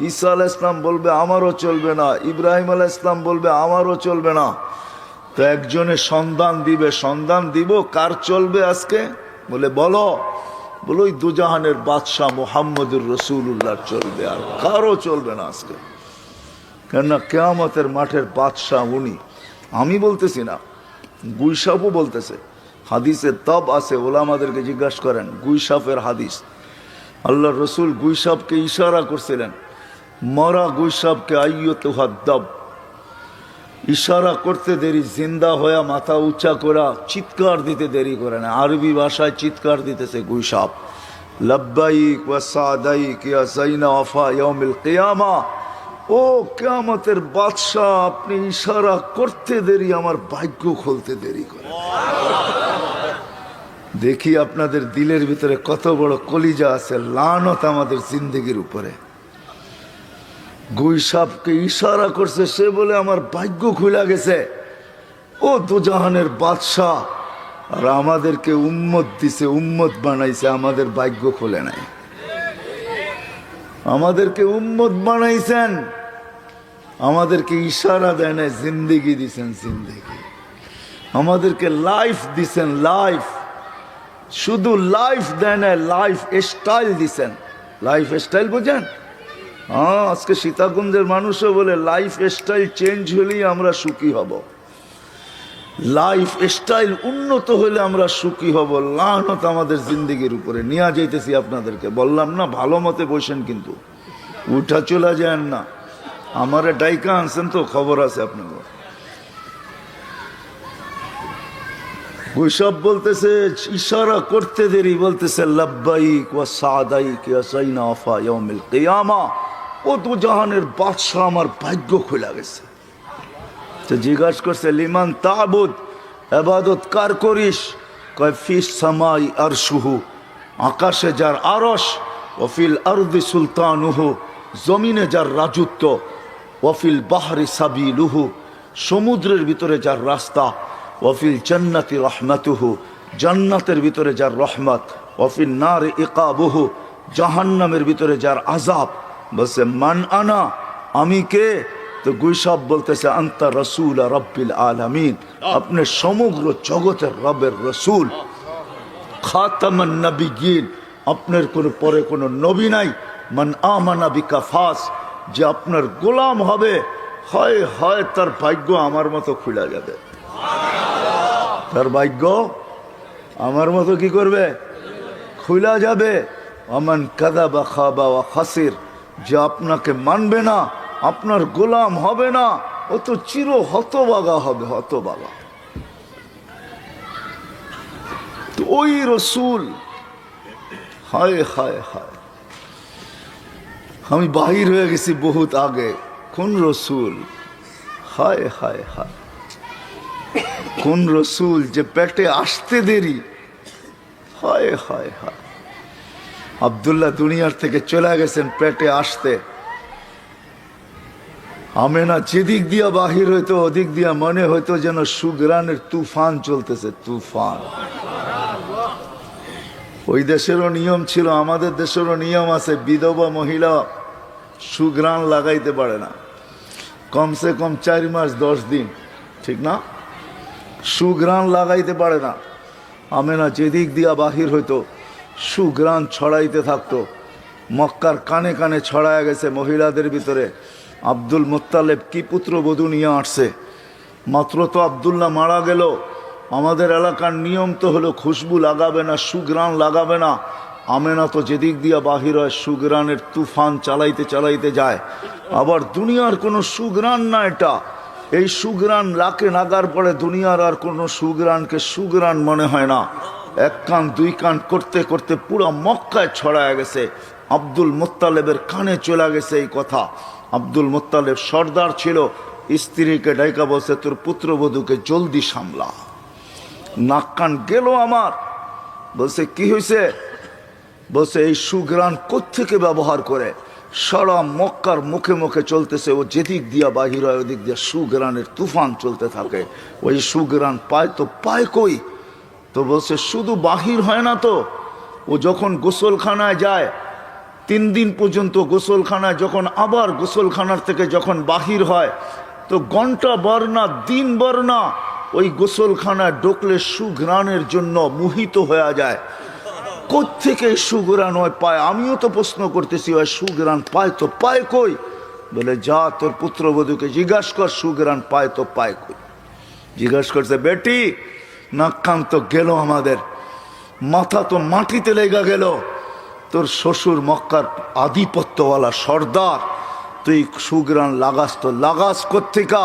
ঈসা আলাইহিস ইসলাম বলবে আমারও চলবে না, ইব্রাহিম আলাইহিস ইসলাম বলবে আমারও চলবে না। তো একজনে সন্ধান দিবে, সন্ধান দিব কার চলবে আজকে, বলে বলো, বলো ওই দুজাহানের বাদশাহ মুহাম্মদুর রাসূলুল্লাহ চলবে, আর কারো চলবে না আজকে। কেননা কিয়ামতের মাঠের বাদশাহ উনি। আমি বলতেছি না, গুইসাফও বলতেছে, হাদিসে তব আছে, ওলামাদেরকে জিজ্ঞাসা করেন গুইসাফের হাদিস। আল্লাহ রসুল গুইসাফকে ইশারা করছিলেন, মরা গুইসাফকে আইয়তুহা দব, ইশারা করতে দেরি, জিন্দা হয়ে মাথা উঁচা করা চিৎকার দিতে দেরি করে না। আরবি ভাষায় চিৎকার দিতেছে গুইসাফ, লব্বাইক ওয়া সাদাইক ইয়া যাইনা ওয়াফা ইয়াউমিল কিয়ামা। ও কিয়ামতের বাদশাহ, আপনি ইশারা করতে দেরি, আমার ভাগ্য খুলতে দেরি করে। দেখি আপনাদের দিলের ভিতরে কত বড় কলিজা আছে, লানত আমাদের জিন্দগির উপরে। গুইসাফকে ইশারা করছে, সে বলে আমার ভাগ্য খুলে গেছে। ও দুজাহানের বাদশাহ, আর আমাদেরকে উম্মত দিছে, উম্মত বানাইছে, আমাদের ভাগ্য খুলে নাই। আমাদেরকে উম্মত বানাইছেন, আমাদেরকে ইশারা দেয় না, জিন্দেগি দিছেন, জিন্দেগি। আমাদেরকে লাইফ দিছেন, লাইফ। শুধু লাইফ দেয় না, লাইফ স্টাইল দিছেন। লাইফ স্টাইল বোঝেন? হ্যাঁ, আজকে সীতাকুণ্ডের মানুষও বলে লাইফ স্টাইল চেঞ্জ হলেই আমরা সুখী হব। লাইফ স্টাইল উন্নত হলে আমরা সুখী হব। লানত আমাদের জিন্দেগির উপরে নিয়ে যাইতেছি আপনাদেরকে। বললাম না ভালো মতে বসেন, কিন্তু উঠা চলে যান না। আমারে ডাইকা আনছেন তো, খবর আছে আপনাদের। গুইসাফ বলতেছে, ইশারা করতে দেরি, বলতেছে লব্বাইক ওয়া সাদাইক ইয়া যাইনা ওয়াফা ইয়াউমিল কিয়ামা। ও দুজাহানের বাদশাহ, আমার ভাগ্য খুলে গেছে। তো জিজ্ঞাসা করছে লিমান তাবুদ, ইবাদত কার করিস? কয় ফিস সামাই আরশুহু, আকাশে যার আরশ, ওয়াফিল আরদি সুলতানুহু, জমিনে যার রাজত্ব, ওয়াফিল বাহরি সাবিলুহু, সমুদ্রের ভিতরে যার রাস্তা, ওয়াফিল জান্নাতি রহমাতুহু, জান্নাতের ভিতরে যার রহমত, ওয়াফিল নারে ইকাবুহু, জাহান্নামের ভিতরে যার আযাব। বলছে মান আনা, আমি কে? তো গুইসাফ বলতেছে আনতা রাসূল রাব্বিল আলামিন, আপনি সমগ্র জগতের রবের রসুল, খাতামান নবিয়্যিন, আপনার কোনো পরে কোনো নবী নাই। মান আমানা বিকা ফাস, যে আপনার গোলাম হবে, হয় হয় তার ভাগ্য আমার মতো খুলে যাবে। তার ভাগ্য আমার মতো কি করবে? খুলে যাবে। আমান কাযাবা খাবা ওয়া খাসির, যে আপনাকে মানবে না, আপনার গোলাম হবে না, ও তো চির হতভাগা হবে, হতভাগা। তো ওই রসুল হায় হায় হায়, আমি বাহির হয়ে গেছি বহুত আগে। কোন রসুল? হায় হায় হায়, কোন রসুল যে পেটে আসতে দেরি? হায় হায় হায়, আব্দুল্লাহ দুনিয়ার থেকে চলে গেছেন পেটে আসতে। আমেনা যেদিক দিয়া বাহির হইতো ওদিক দিয়া মনে হইতো যেন সুগ্রানের তুফান চলতেছে, তুফান। ওই দেশেরও নিয়ম ছিল, আমাদের দেশেরও নিয়ম আছে, বিধবা মহিলা সুগ্রান লাগাইতে পারে না কমসে কম 4 মাস 10 দিন, ঠিক না? সুগ্রান লাগাইতে পারে না। আমেনা যেদিক দিয়া বাহির হইতো সুগ্রান ছড়াইতে থাকতো। মক্কার কানে কানে ছড়ায় গেছে মহিলাদের ভিতরে আব্দুল মুত্তালেব কি পুত্রবধূ নিয়ে আসছে। মাত্র তো আব্দুল্লাহ মারা গেল, আমাদের এলাকার নিয়ম তো হলো খুশবু লাগাবে না, সুগ্রান লাগাবে না। আমেনা তো যেদিক দিয়া বাহির হয় সুগ্রানের তুফান চালাইতে চালাইতে যায়। আবার দুনিয়ার কোনো সুগ্রান না এটা, এই সুগ্রান লাকে নাগার পরে দুনিয়ার আর কোনো সুগ্রানকে সুগ্রান মনে হয় না। 1 কান 2 কান করতে করতে পুরো মক্কায় ছড়ায় গেছে। আব্দুল মুত্তালেবের কানে চলে গেছে এই কথা। আব্দুল মুত্তালেব সর্দার ছিল, স্ত্রীকে ডাইকা বলছে তোর পুত্রবধূকে জলদি সামলা। নাক কান গেল আমার। বলছে কি হয়েছে? বলছে এই সুগ্রান কোত্থেকে ব্যবহার করে? সারা মক্কার মুখে মুখে চলতেছে, ও যেদিক দিয়া বাহির হয় ওদিক দিয়া সুগ্রানের তুফান চলতে থাকে। ওই সুগ্রান পায় তো পায় কই? তো বলছে শুধু বাহির হয় না তো, ও যখন গোসলখানায় যায় 3 দিন পর্যন্ত গোসলখানায়, যখন আবার গোসলখানার থেকে যখন বাহির হয় তো ঘন্টা ভর না দিন ভর না ওই গোসলখানায় ঢুকলে সুঘ্রাণের জন্য মোহিত হয়ে যায়। কোত্থেকে সুঘ্রাণ হয় পায়? আমিও তো প্রশ্ন করতেছি, ওই সুঘ্রাণ পায় তো পায় কই? বলে যা তোর পুত্রবধূকে জিজ্ঞাসা কর সুঘ্রাণ পায় তো পায় কই। জিজ্ঞাসা করছে বেটি, নাক কান তো গেল আমাদের, মাথা তো মাটিতে লেগা গেল। তোর শ্বশুর মক্কার আধিপত্যওয়ালা সর্দার, তুই সুগ্রাণ লাগাস তো লাগাস কোত্থেকা?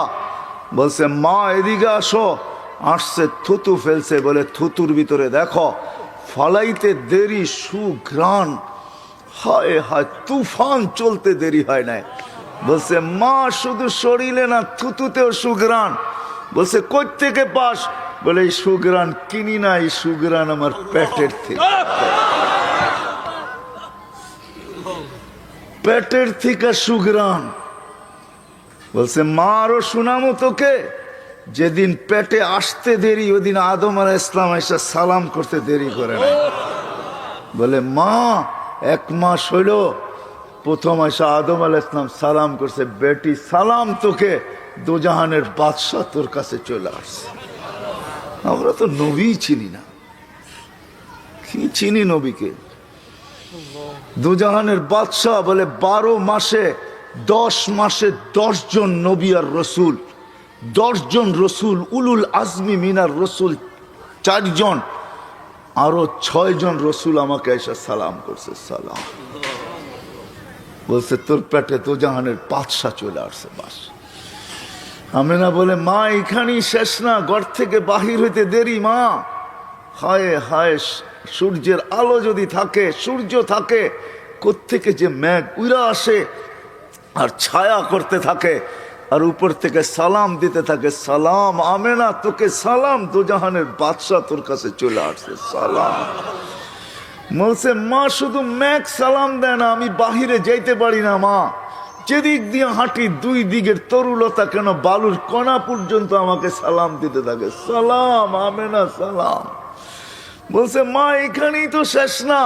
বলছে মা এদিকে আসো। আসছে, থুতু ফেলছে। বলে থুতুর ভিতরে দেখো ফালাইতে দেরি সুঘ্রাণ। হায় হায়, তুফান চলতে দেরি হয় নাই। বলছে মা শুধু শরীরে না থুতুতেও সুঘ্রাণ। বলছে কই থেকে পাস? বলে এই সুঘ্রাণ কিনি না, এই সুঘ্রাণ আমার পেটের থেকে, পেটের থেকে সুঘ্রাণ। বলছে মা আরো শোনামো তোকে, যেদিন পেটে আসতে দেরি ওদিন আদম আলাইহিস সালাম এসে সালাম করতে দেরি করে না। বলে মা 1 মাস হইল প্রথম এসে আদম আলাইহিস সালাম সালাম করছে। বেটি সালাম তোকে, দোজাহানের বাদশাহ তোর কাছে চলে আসছে। আমরা তো নবী চিনি না, কি চিনি নবীকে? দুজাহানের বাদশাহ। বলে 12 মাসে 10 মাসে 10 জন নবী আর রসুল, 10 জন রসুল, উলুল আজমি মিনার রসুল 4 জন, আরো 6 জন রসুল আমাকে এসে সালাম করছে। সালাম বলছে তোর পেটে দুজাহানের বাদশাহ চলে আসছে। বাস আমেনা বলে মা এখানেই শেষ না, ঘর থেকে বাহির হইতে দেরি মা। হায় হায়, সূর্যের আলো যদি থাকে, সূর্য থাকে, কোত্থেকে যে মেঘ উড়া আসে আর ছায়া করতে থাকে আর উপর থেকে সালাম দিতে থাকে। সালাম আমেনা, তোকে সালাম, দুজাহানের বাদশাহ তোর কাছে চলে আসছে। সালাম। বলছে মা শুধু মেঘ সালাম দেয় না, আমি বাহিরে যাইতে পারি না মা। যেদিক দিয়ে হাঁটি 2 দিকের তরুলতা কেন বালুর কণা পর্যন্ত আমাকে সালাম দিতে থাকে। সালাম আমেনা, সালাম। বলছে মা এখানেই তো শেষ না,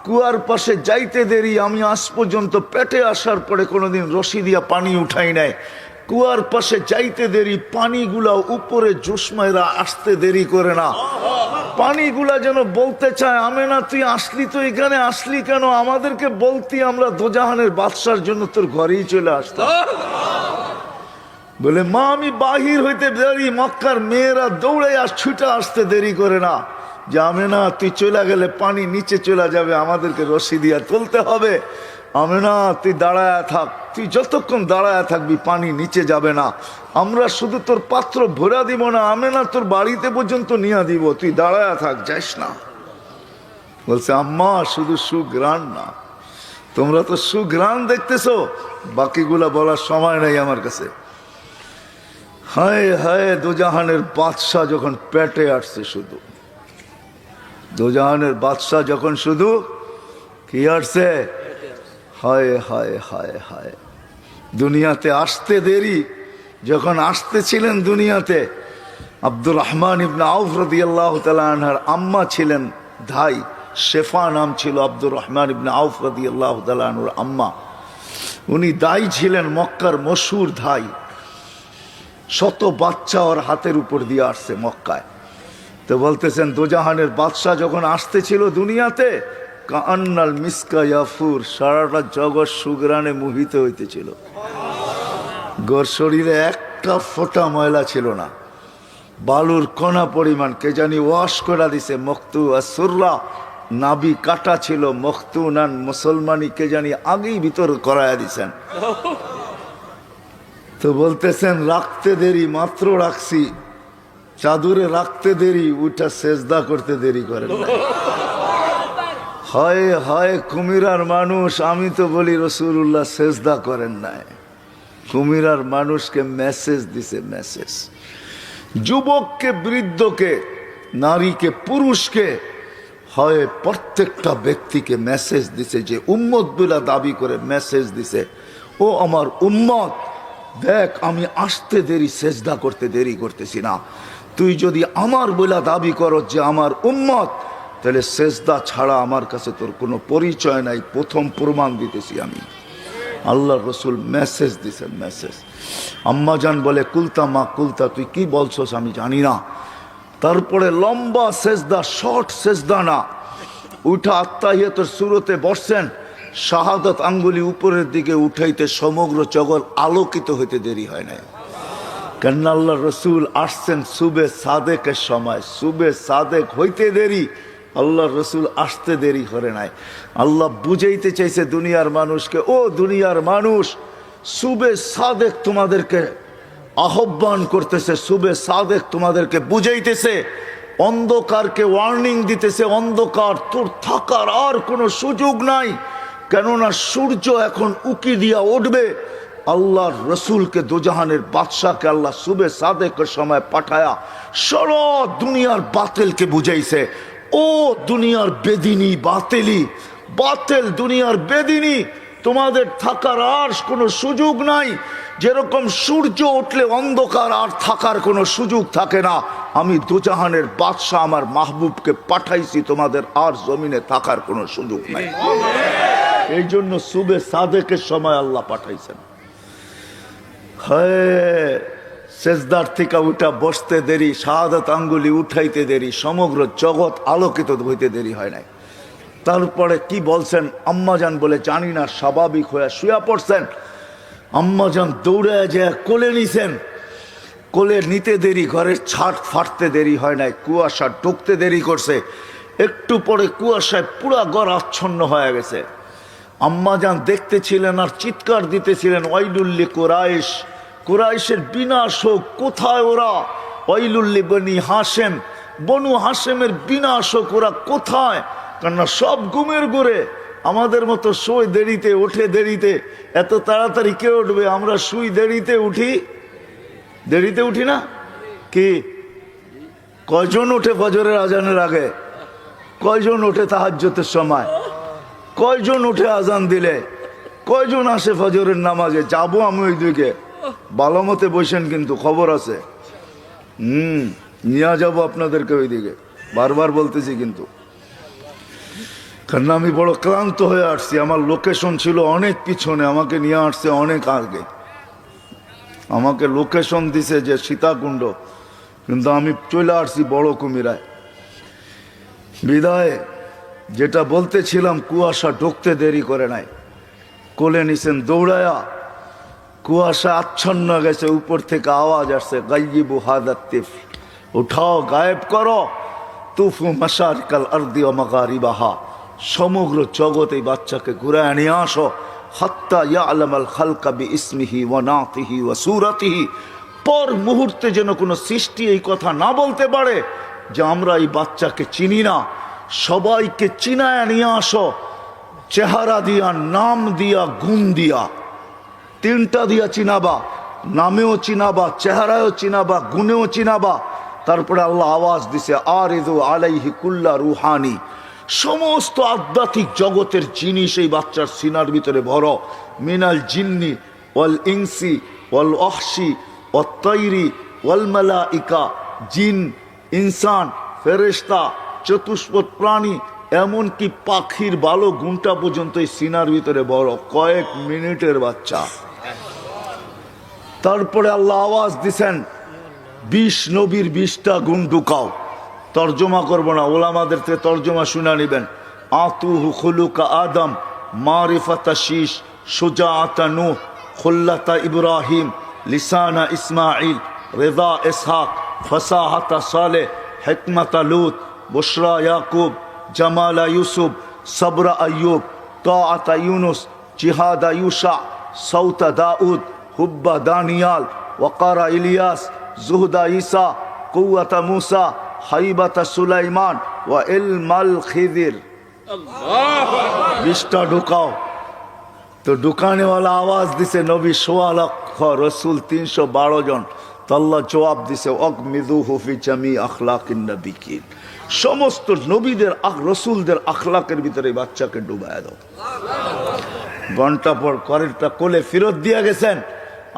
কুয়ার পাশে যাইতে দেরি। আমি আজ পর্যন্ত পেটে আসার পরে কোনোদিন রশি দিয়া পানি উঠাই নাই। কুয়ার পাশে যাইতে দেরি, পানিগুলা উপরে জোসমাইরা আসতে দেরি করে না। পানিগুলা যেন বলতে চায় আমেনা তুই আসলি তো এখানে, আসলি কেন? আমাদেরকে বলতি, আমরা দোজাহানের বাদশার জন্য তোর ঘরেই চলে আসতাম। বলে মা আমি বাহির হইতে দেরি, মক্কার মেয়েরা দৌড়ে ছুটে আসতে দেরি করে না। যে আমেনা তুই চলে গেলে পানি নিচে চলে যাবে, আমাদেরকে রশি দিয়া তুলতে হবে। আমেনা তুই দাঁড়ায় থাক, তুই যতক্ষণ দাঁড়ায় থাকবি পানি নিচে যাবে না। আমরা শুধু তোর পাত্র ভরা দিব না, আমেনা তোর বাড়িতে পর্যন্ত নিয়ে দিব, তুই দাঁড়ায় থাক, যাস না। বলছে আম্মা শুধু সুঘ্রাণ না, তোমরা তো সুঘ্রাণ দেখতেছো, বাকিগুলা বলার সময় নাই আমার কাছে। হায় হায়, দোজাহানের বাদশাহ যখন পেটে আসছে, শুধু দোজাহানের বাদশাহ যখন শুধু কি আসছে, হায় হায় হায় হায়, দুনিয়াতে আসতে দেরি। যখন আসতেছিলেন দুনিয়াতে, আব্দুর রহমান ইবনে আউফ রাদিয়াল্লাহু তাআলা আনহার আম্মা ছিলেন ধাই, শেফা নাম ছিল আব্দুর রহমান ইবনে আউফ রাদিয়াল্লাহু তাআলা আনহুর আম্মা। উনি দাই ছিলেন, মক্কার মশহুর ধাই। শত বাচ্চা ওর হাতের উপর দিয়ে আসছে মক্কায়। তো বলতেছেন দোজাহানের বাদশাহ যখন আসতেছিল দুনিয়াতে, কান্নাল মিসকা ইয়াফুর, সারাটা জগৎ সুগ্রানে মোহিত হইতেছিল। গোর শরীরে একটা ফোঁটা ময়লা ছিল না, বালুর কণা পরিমাণ কে জানি ওয়াশ করে দিছে। মখতু আসুররা, নাবি কাটা ছিল। মখতুনান, মুসলমানি কে জানি আগেই ভিতর করায়া দিছেন। তো বলতেছেন রাখতে দেরি, মাত্র রাখছি, চাদরে রাখতে দেরি, উঠা সেজদা করতে দেরি করেন না। হয় হয় কুমিরার মানুষ, আমি তো বলি রাসূলুল্লাহ সেজদা করেন নাই। কুমিরার মানুষকে মেসেজ দিছে, মেসেজ। যুবককে, বৃদ্ধকে, নারীকে, পুরুষকে, হয় প্রত্যেকটা ব্যক্তিকে মেসেজ দিছে, যে উম্মত বলে দাবি করে মেসেজ দিছে, ও আমার উম্মত দেখ, আমি আসতে দেরি, সেজদা করতে দেরি করতেছি না। তুই যদি আমার বলে দাবি করো যে আমার উম্মত, তাহলে সেজদা ছাড়া আমার কাছে তোর কোনো পরিচয় নাই। প্রথম প্রমাণ দিতেছি আমি। আল্লাহ রসুল মেসেজ দিছেন, মেসেজ। আম্মাজান বলে কুলতা মা কুলতা, তুই কি বলছস আমি জানি না। তারপরে লম্বা সেজদা, শর্ট সেজদা না, উঠা আত্তাহিয়াতুর সুরতে বসছেন। শাহাদাত আঙ্গুলি উপরের দিকে উঠাইতে সমগ্র জগৎ আলোকিত হইতে দেরি হয় নাই। কেন আল্লাহ রসুল আসছেন সুবে সাদেকের সময়, সুবে সাদেক হইতে দেরি, আল্লাহ রসুল আসতে দেরি করে নাই। আল্লাহ বুঝাইতে চাইছে দুনিয়ার মানুষকে, ও দুনিয়ার মানুষ, সুবে সাদেক তোমাদেরকে আহ্বান করতেছে, সুবে সাদেক তোমাদেরকে বুঝাইতেছে, অন্ধকারকে ওয়ার্নিং দিতেছে, অন্ধকার তোর থাকার আর কোনো সুযোগ নাই, কেননা সূর্য এখন উকি দিয়া উঠবে। আল্লাহর রসুলকে, দোজাহানের বাদশাহকে আল্লাহ সুবে সাদেকের সময় পাঠায়া সারা দুনিয়ার বাতিলকে বুঝাইছে, ও দুনিয়ার বেদিনী বাতিলি, বাতিল দুনিয়ার বেদিনী, তোমাদের থাকার আর কোনো সুযোগ নাই। যেরকম সূর্য উঠলে অন্ধকার আর থাকার কোনো সুযোগ থাকে না, আমি দোজাহানের বাদশাহ আমার মাহবুবকে পাঠাইছি, তোমাদের আর জমিনে থাকার কোনো সুযোগ নাই। এই জন্য সুবে সাদেকের সময় আল্লাহ পাঠাইছেন। হ্যাঁ, সেজদার থেকে উঠা বসতে দেরি, শাহাদাত আঙ্গুলি উঠাইতে দেরি, সমগ্র জগৎ আলোকিত হইতে দেরি হয় নাই। তারপরে কি বলছেন, আম্মাজান বলে জানি না, স্বাভাবিক হয়ে শুয়া পড়ছেন। আম্মাজান দৌড়ে যায় কোলে নিছেন, কোলে নিতে দেরি, ঘরের ছাদ ফাটতে দেরি হয় নাই, কুয়াশা ঢুকতে দেরি করছে। একটু পরে কুয়াশায় পুরা ঘর আচ্ছন্ন হয়ে গেছে। আম্মাজান দেখতেছিলেন আর চিৎকার দিতেছিলেন, ওয়াইলুল্লি কুরাইশ, কুরাইশের বিনাশ হোক, কোথায় ওরা? ওয়াইলুল্লি বনি হাশেম, বনু হাশেমের বিনাশ হোক, ওরা কোথায়? কেননা সব ঘুমের ঘরে, আমাদের মতো শোয় দেরিতে, ওঠে দেরিতে। এত তাড়াতাড়ি কে উঠবে? আমরা শুই দেরিতে, উঠি দেরিতে, উঠি না কি? কয়জন ওঠে ফজরের আজানের আগে? কয়জন ওঠে তাহাজ্জুদের সময়? কয়জন উঠে আজান দিলে? কয়জন আসে ফজরের নামাজে? যাবো আমি ওই দিকে, ভালো মতে বসেন, কিন্তু খবর আছে, নিয়ে যাবো আপনাদেরকে ওই দিকে, বারবার বলতেছি কিন্তু। কারণ আমি বড় ক্লান্ত হয়ে আসছি, আমার লোকেশন ছিল অনেক পিছনে, আমাকে নিয়ে আসছে অনেক আগে। আমাকে লোকেশন দিছে যে সীতাকুণ্ড, কিন্তু আমি চলে আসছি বড় কুমিরায়। বিদায় যেটা বলতেছিলাম, কুয়াশা ঢুকতে দেরি করে নাই, কোলে নিছেন দৌড়ায়া। কুয়াশা আচ্ছন্ন গেছে, উপর থেকে আওয়াজ আসছে, গাইয়িবু হাদাত তিফ, উঠাও, গায়েব করো, তুফু মাশারিকাল আরদি ওয়া মাগারিবাহা, সমগ্র জগৎ এই বাচ্চাকে ঘুরায় নিয়ে আসো। হাত্তা ইয়ালামাল খালকা বিইসমিহি ওয়া নাতিহি ওয়া সূরাতিহি, পর মুহূর্তে যেন কোনো সৃষ্টি এই কথা না বলতে পারে যে আমরা এই বাচ্চাকে চিনি না, সবাইকে চিনায় নিয়ে আসো, চেহারা দিয়া, নাম দিয়া, গুণ দিয়া, তিনটা দিয়া চিনাবা, নামেও চিনাবা, চেহারায়ও চিনাবা, গুণেও চিনাবা। তারপরে আল্লাহ আওয়াজ দিছে, আরিদু আলাইহি কুল্লা রুহানি, সমস্ত আধ্যাত্মিক জগতের জিনিস এই বাচ্চার সিনার ভিতরে ভরো। মিনাল জিন্নি ওয়াল ইনসি ওয়াল ওয়াহশি ওয়াত তাইরি ওয়াল মালাইকা, জিন, ইনসান, ফেরেশতা, চতুষ্পদ প্রাণী, এমনকি পাখির ভালো গুণটা পর্যন্ত এই সিনার ভিতরে বড়। কয়েক মিনিটের বাচ্চা। তারপরে আল্লাহ আওয়াজ দিছেন, 20 নবীর 20টা গুণ ঢুকাও। তর্জমা করবো না, ওলামাদের থেকে তর্জমা শুনে নিবেন। আতুহু খুলুকা আদম, মারিফাতা শীশ, সুজাআতা নূহ, খুল্লাতা ইব্রাহিম, লিসানা ইসমাইল, রেদা ইসহাক, ফসাহাতা সালেহ, হিকমাতা লূত, বুশরা ইয়াকুব, জামালা ইউসুফ, সবরা আইয়ুব, তাআতা ইউনুস, জিহাদা ইউশা, সৌতা দাউদ, হুব্বা দানিয়াল, ওয়াকারা ইলিয়াস, জুহদা ঈসা, কুওয়াতা মুসা, হাইবাতা সুলাইমান, ওয়া ইলমাল খিদির। 20টা ঢুকাও। তো ঢুকানেওয়ালা আওয়াজ দিছে নবী 1.25 লক্ষ, রসুল 312 জন। তো আল্লাহ জবাব দিছে, অগমিদুহু ফি জামি আখলাকিন নবিয়িন, সমস্ত নবীদের রসুলদের আখলাকের ভিতরে বাচ্চাকে ডুবায় দাও। ঘন্টা পর করেরটা কোলে ফেরত দিয়ে গেছেন।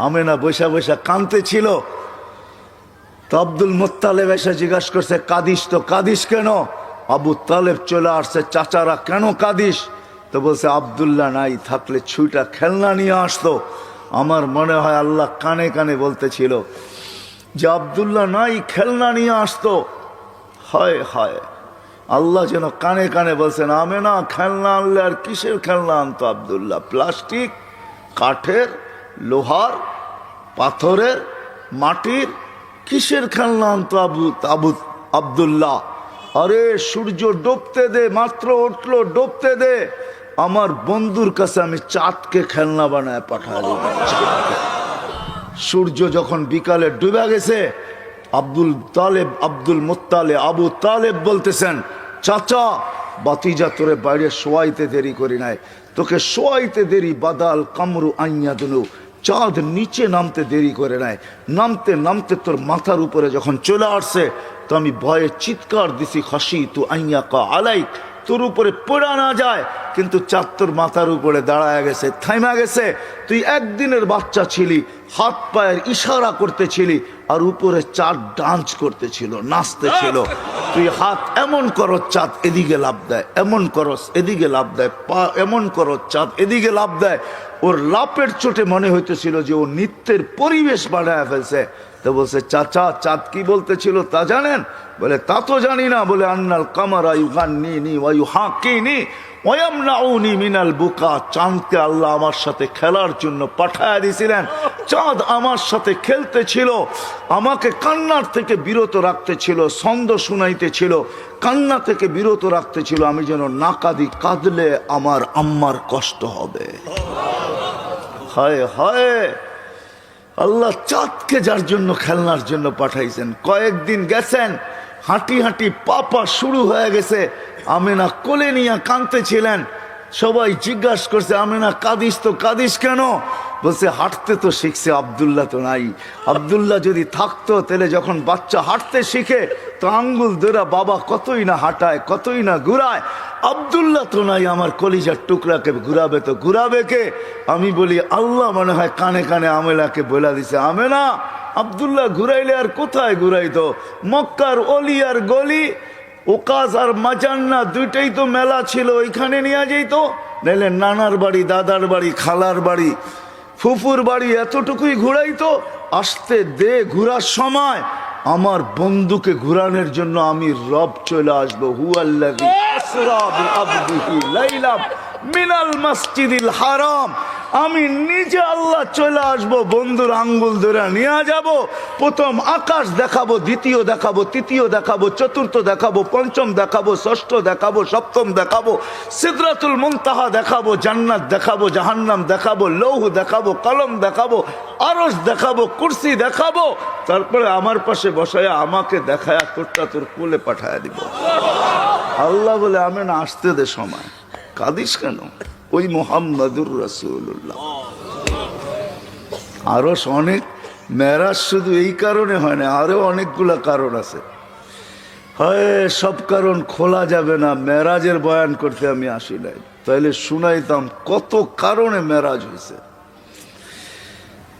আমেনা বৈশা বৈশা কাঁদতে ছিল। তো আব্দুল মুত্তালেব এসে জিজ্ঞাসা করছে, কাঁদিস? তো কাঁদিস কেন? আবু তালেব চলে আসছে, চাচারা কেন কাঁদিস? তো বলছে, আব্দুল্লাহ নাই থাকলে ছুইটা খেলনা নিয়ে আসতো। আমার মনে হয় আল্লাহ কানে কানে বলতেছিল যে আব্দুল্লাহ নাই, খেলনা নিয়ে আসতো। হায় হায়, আল্লাহ যেন কানে কানে বলছেন, আমেনা খেলনা আনলে আর কিসের খেলনা আনতো আব্দুল্লাহ? প্লাস্টিক, কাঠের, লোহার, পাথরের, মাটির, কিসের খেলনা আনতো আব্দুল্লাহ? আরে সূর্য ডুবতে দে, মাত্র উঠলো, ডুবতে দে, আমার বন্ধুর কাছে আমি চাঁদকে খেলনা বানায় পাঠাই দেব। সূর্য যখন বিকালে ডুবে গেছে, আব্দুল মুত্তালেব, আবু তালেব বলতেছেন, চাচা বাতিজা তোরে বাইরে শোয়াইতে দেরি করি নাই, তোকে শোয়াইতে দেরি বাদাল কামরু আইয়া দুনু, চাঁদ নিচে নামতে দেরি করে নাই। নামতে নামতে তোর মাথার উপরে যখন চলে আসছে, তো আমি ভয়ে চিৎকার দিছি, খাসি তু আইয়া কা আলাইক, তোর উপরে পড়া না যায়। কিন্তু চাঁদ তোর মাথার উপরে দাঁড়ায় গেছে, থাইমা গেছে। তুই একদিনের বাচ্চা ছিলি, হাত পায়ের ইশারা করতেছিলি, আর উপরে চাঁদ ডান্স করতেছিল, নাচতেছিল। তুই হাত এমন করো, চাঁদ এদিকে লাভ দেয়, এমন করস এদিকে লাভ দেয়, পা এমন করো, চাঁদ এদিকে লাভ দেয়। ওর লাপের চোটে মনে হইতেছিল যে ও নৃত্যের পরিবেশ বানায় ফেলছে। তো বলছে, চাচা চাঁদ কি বলতেছিল তা জানেন? বলে, তা তো জানি না। বলে, আন্নাল কামারা ইউগান্নিনি ওয়া ইউহাকিনি ওয়া ইয়ামনাউনি মিনাল বুকা, চাঁদকে আল্লাহ আমার সাথে খেলার জন্য পাঠায়া দিয়েছিলেন। চাঁদ আমার সাথে খেলতে ছিল, আমাকে কান্নার থেকে বিরত রাখতে ছিল, ছন্দ শুনাইতে ছিল, কান্না থেকে বিরত রাখতে ছিল, আমি যেন না কাঁদি, কাঁদলে আমার আম্মার কষ্ট হবে। হায় হায়, আল্লাহ চাঁদকে যার জন্য খেলনার জন্য পাঠাইছেন। কয়েকদিন গেছেন, হাঁটি হাঁটি পাপা শুরু হয়ে গেছে। আমেনা কোলে নিয়ে কাঁদতেছিলেন। সবাই জিজ্ঞাসা করছে, আমেনা কাঁদিস? তো কাঁদিস কেন? বলছে, হাঁটতে তো শিখছে, আব্দুল্লাহ তো নাই। আব্দুল্লাহ যদি থাকতো, তাহলে যখন বাচ্চা হাঁটতে শিখে, তো আঙ্গুল ধরা বাবা কতই না হাঁটায়, কতই না ঘুরায়। আব্দুল্লাহ তো নাই, আমার কলিজার টুকরাকে ঘুরাবে তো ঘুরাবে কে? আমি বলি, আল্লাহ মনে হয় কানে কানে আমেনাকে বলে দিছে, আমেনা আব্দুল্লাহ ঘুরাইলে আর কোথায় ঘুরাইতো? মক্কার অলি আর গলি, ওকাজ আর মাজান্না, দুইটাই তো মেলা ছিল, ওইখানে নিয়ে যেত। নাইলে নানার বাড়ি, দাদার বাড়ি, খালার বাড়ি, ফুফুর বাড়ি, এতটুকুই ঘুরাইতো। আসতে দে, ঘুরার সময় আমার বন্ধুকে ঘুরানোর জন্য আমি রব চলে আসবো। হুয়াল্লাযী আসরা বিআবদিহি লাইলাম মিনাল মসজিদিল হারাম, আমি নিজে আল্লাহ চলে আসবো, বন্ধুর আঙ্গুল ধরে নিয়ে যাব। প্রথম আকাশ দেখাবো, দ্বিতীয় দেখাবো, তৃতীয় দেখাবো, চতুর্থ দেখাবো, পঞ্চম দেখাবো, ষষ্ঠ দেখাবো, সপ্তম দেখাবো, সিদরাতুল মুনতাহা দেখাবো, জান্নাত দেখাবো, জাহান্নাম দেখাবো, লৌহ দেখাবো, কলম দেখাবো, আরশ দেখাবো, কুরসি দেখাবো। তারপরে আমার পাশে বসায়া আমাকে দেখায়া তোরটা তোর কোলে পাঠায়া দিব। আল্লাহ বলে আমি না আসতে দে সময়, কাঁদিস কেন? ওই মুহাম্মাদুর রাসূলুল্লাহ। আরো অনেক মেরাজ শুধু এই কারণে হয় না, আরো অনেকগুলা কারণ আছে। হয় সব কারণ খোলা যাবে না, মেরাজের বয়ান করতে আমি আসি নাই, তাইলে শুনাইতাম কত কারণে মেরাজ হয়েছে,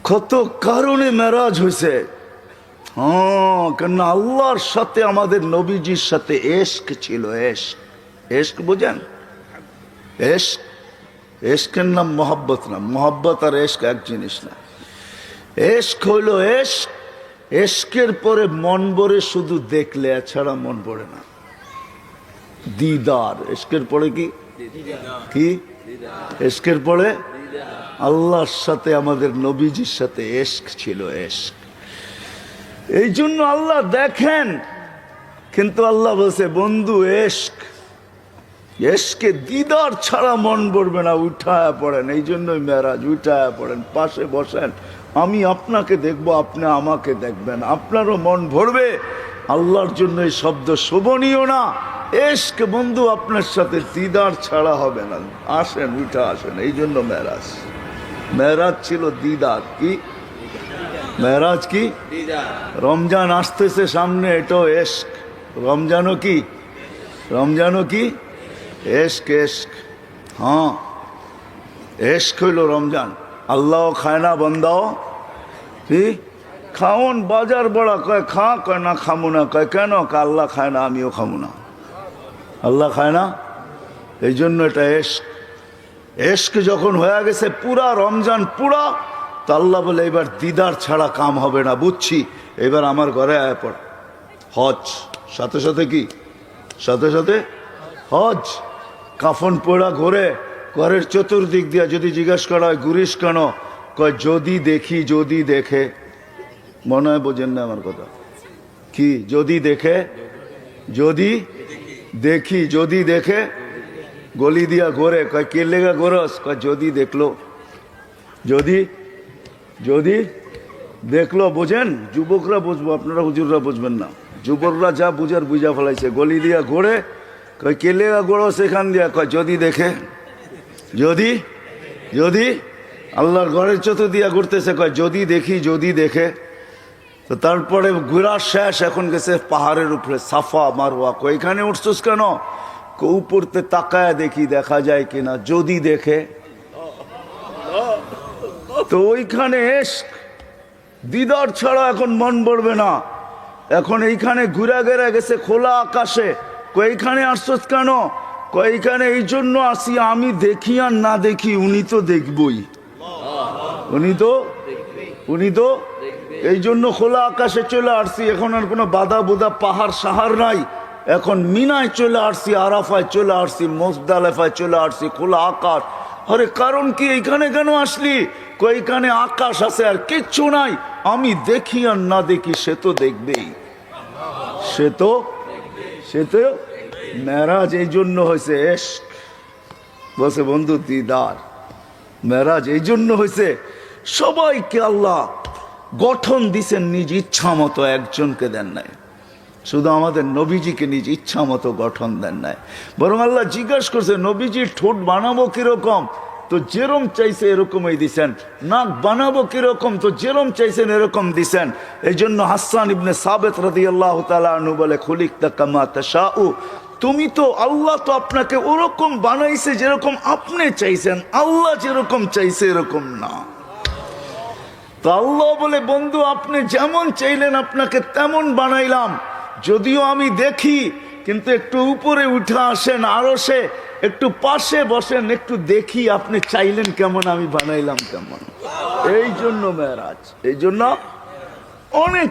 কত কারণে মেরাজ হয়েছে। হ্যাঁ, কেন আল্লাহর সাথে আমাদের নবীজির সাথে এশক ছিল। এশক, এশক বোঝেন? এশক, এশকের নাম মোহাব্বত না, মোহাব্বত আর এশক এক জিনিস না। এশক হইল এশক, এশকের পরে মন ভরে শুধু দেখলে, এছাড়া মন ভরে না। দিদার, এশকের পরে কি কি? এশকের পরে আল্লাহর সাথে আমাদের নবীজির সাথে এশক ছিল, এশক। এই জন্য আল্লাহ দেখেন, কিন্তু আল্লাহ বলছে বন্ধু এশক, এশকে দিদার ছাড়া মন ভরবে না, উঠায়া পড়েন। এই জন্যই মেরাজ, উঠায়া পড়েন, পাশে বসেন, আমি আপনাকে দেখবো, আপনি আমাকে দেখবেন, আপনারও মন ভরবে। আল্লাহর জন্য এই শব্দ শোভনীয় না? এশক বন্ধু আপনার সাথে দিদার ছাড়া হবে না, আসেন, উঠা আসেন। এই জন্য মেরাজ, মেরাজ ছিল দিদার। কি মেরাজ? কি রমজান আসতেছে সামনে, এটাও এশক। রমজানও কি? রমজানও কি এশক? এশক, হ্যাঁ, এশক হইল রমজান। আল্লাহ খায় না, বন্দাও কি খাওন। বাজার বড়া কয় খা, কয় না খামু না। কয় কেন? আল্লাহ খায় না, আমিও খামু না। আল্লাহ খায় না, এই জন্য এটা এশক। এশক যখন হয়ে গেছে পুরা রমজান পুরা, তো আল্লাহ বলে এবার দিদার ছাড়া কাম হবে না, বুঝছি, এবার আমার ঘরে আয় পড়। হজ, সাথে সাথে কি? সাথে সাথে হজ। কাফন পোড়া ঘরে, ঘরের চতুর্দিক দিয়া যদি জিজ্ঞাসা করা হয় ঘুরিস কেন? কয় যদি দেখি, যদি দেখে। মনে হয় বোঝেন না আমার কথা। কি যদি দেখে? যদি দেখি, যদি দেখে গলি দিয়া ঘোরে। কয় কে লেগা ঘোরস? কয় যদি দেখলো, যদি যদি দেখলো। বোঝেন? যুবকরা বুঝবো, আপনারা হুজুররা বুঝবেন না। যুবকরা যা বুঝার বুঝা ফেলাইছে। গলি দিয়া ঘোরে, কয় কে লেগা ঘোরো সেখান দিয়া? কয় যদি দেখে। যদি যদি আল্লাহর ঘরের চতুর্দিয়া ঘুরতেছে, কয় যদি দেখি, যদি দেখে। তো তারপরে ঘোরা শেষ, এখন গেছে পাহাড়ের উপরে, সাফা মারওয়া। কয় এখানে উঠছস কেন? উপরতে তাকায় দেখি দেখা যায় কিনা, যদি দেখে। তো ওইখানে এশক, দিদার ছাড়া এখন মন ভরবে না। এখন এইখানে ঘুরা গেরা গেছে খোলা আকাশে। কয়খানে আসছস কেন? কয়খানে এই জন্য আসি, আমি দেখি আর না দেখি উনি তো দেখবই, উনি তো এই জন্য খোলা আকাশে চলে আসছি। এখন আর কোনো বাধা বোধা পাহাড় সাহার নাই। এখন মিনায় চলে আসছি, আরাফায় চলে আসছি, মুজদালিফায় চলে আসছি, খোলা আকাশ। আরে কারণ কি? এইখানে কেন আসলি? কয়খানে আকাশ আছে আর কিচ্ছু নাই, আমি দেখি আর না দেখি সে তো দেখবেই, সে তো মেরাজ এই জন্য হয়েছে এশক। বলছে বন্ধু দিদার। মেরাজ এই জন্য হয়েছে, সবাইকে আল্লাহ গঠন দিছেন নিজ ইচ্ছা মতো, একজনকে দেন নাই। শুধু আমাদের নবীজিকে নিজ ইচ্ছা মতো গঠন দেন নাই, বরং আল্লাহ জিজ্ঞাসা করছে নবীজির ঠোঁট বানাবো কিরকম? তো যেরম চাইছে এরকমই দিছেন। নাক বানাবো কিরকম? তো যেরম চাইছেন এরকম দিছেন। এই জন্য হাসান ইবনে সাবিত রাদিয়াল্লাহু তাআলা আনহু বলে খুলিকতা কামা তাশাউ, তুমি তো, আল্লাহ তো আপনাকে ওরকম বানাইছে যেরকম আপনি চাইছেন, আল্লাহ যেরকম চাইছে এরকম না। তো আল্লাহ বলে বন্ধু আপনি যেমন চাইলেন আপনাকে তেমন বানাইলাম, যদিও আমি দেখি, কিন্তু একটু উপরে উঠে আসেন, আরো সে একটু পাশে বসেন, একটু দেখি আপনি চাইলেন কেমন, আমি বানাইলাম কেমন। এই জন্য মেরাজ, এই জন্য অনেক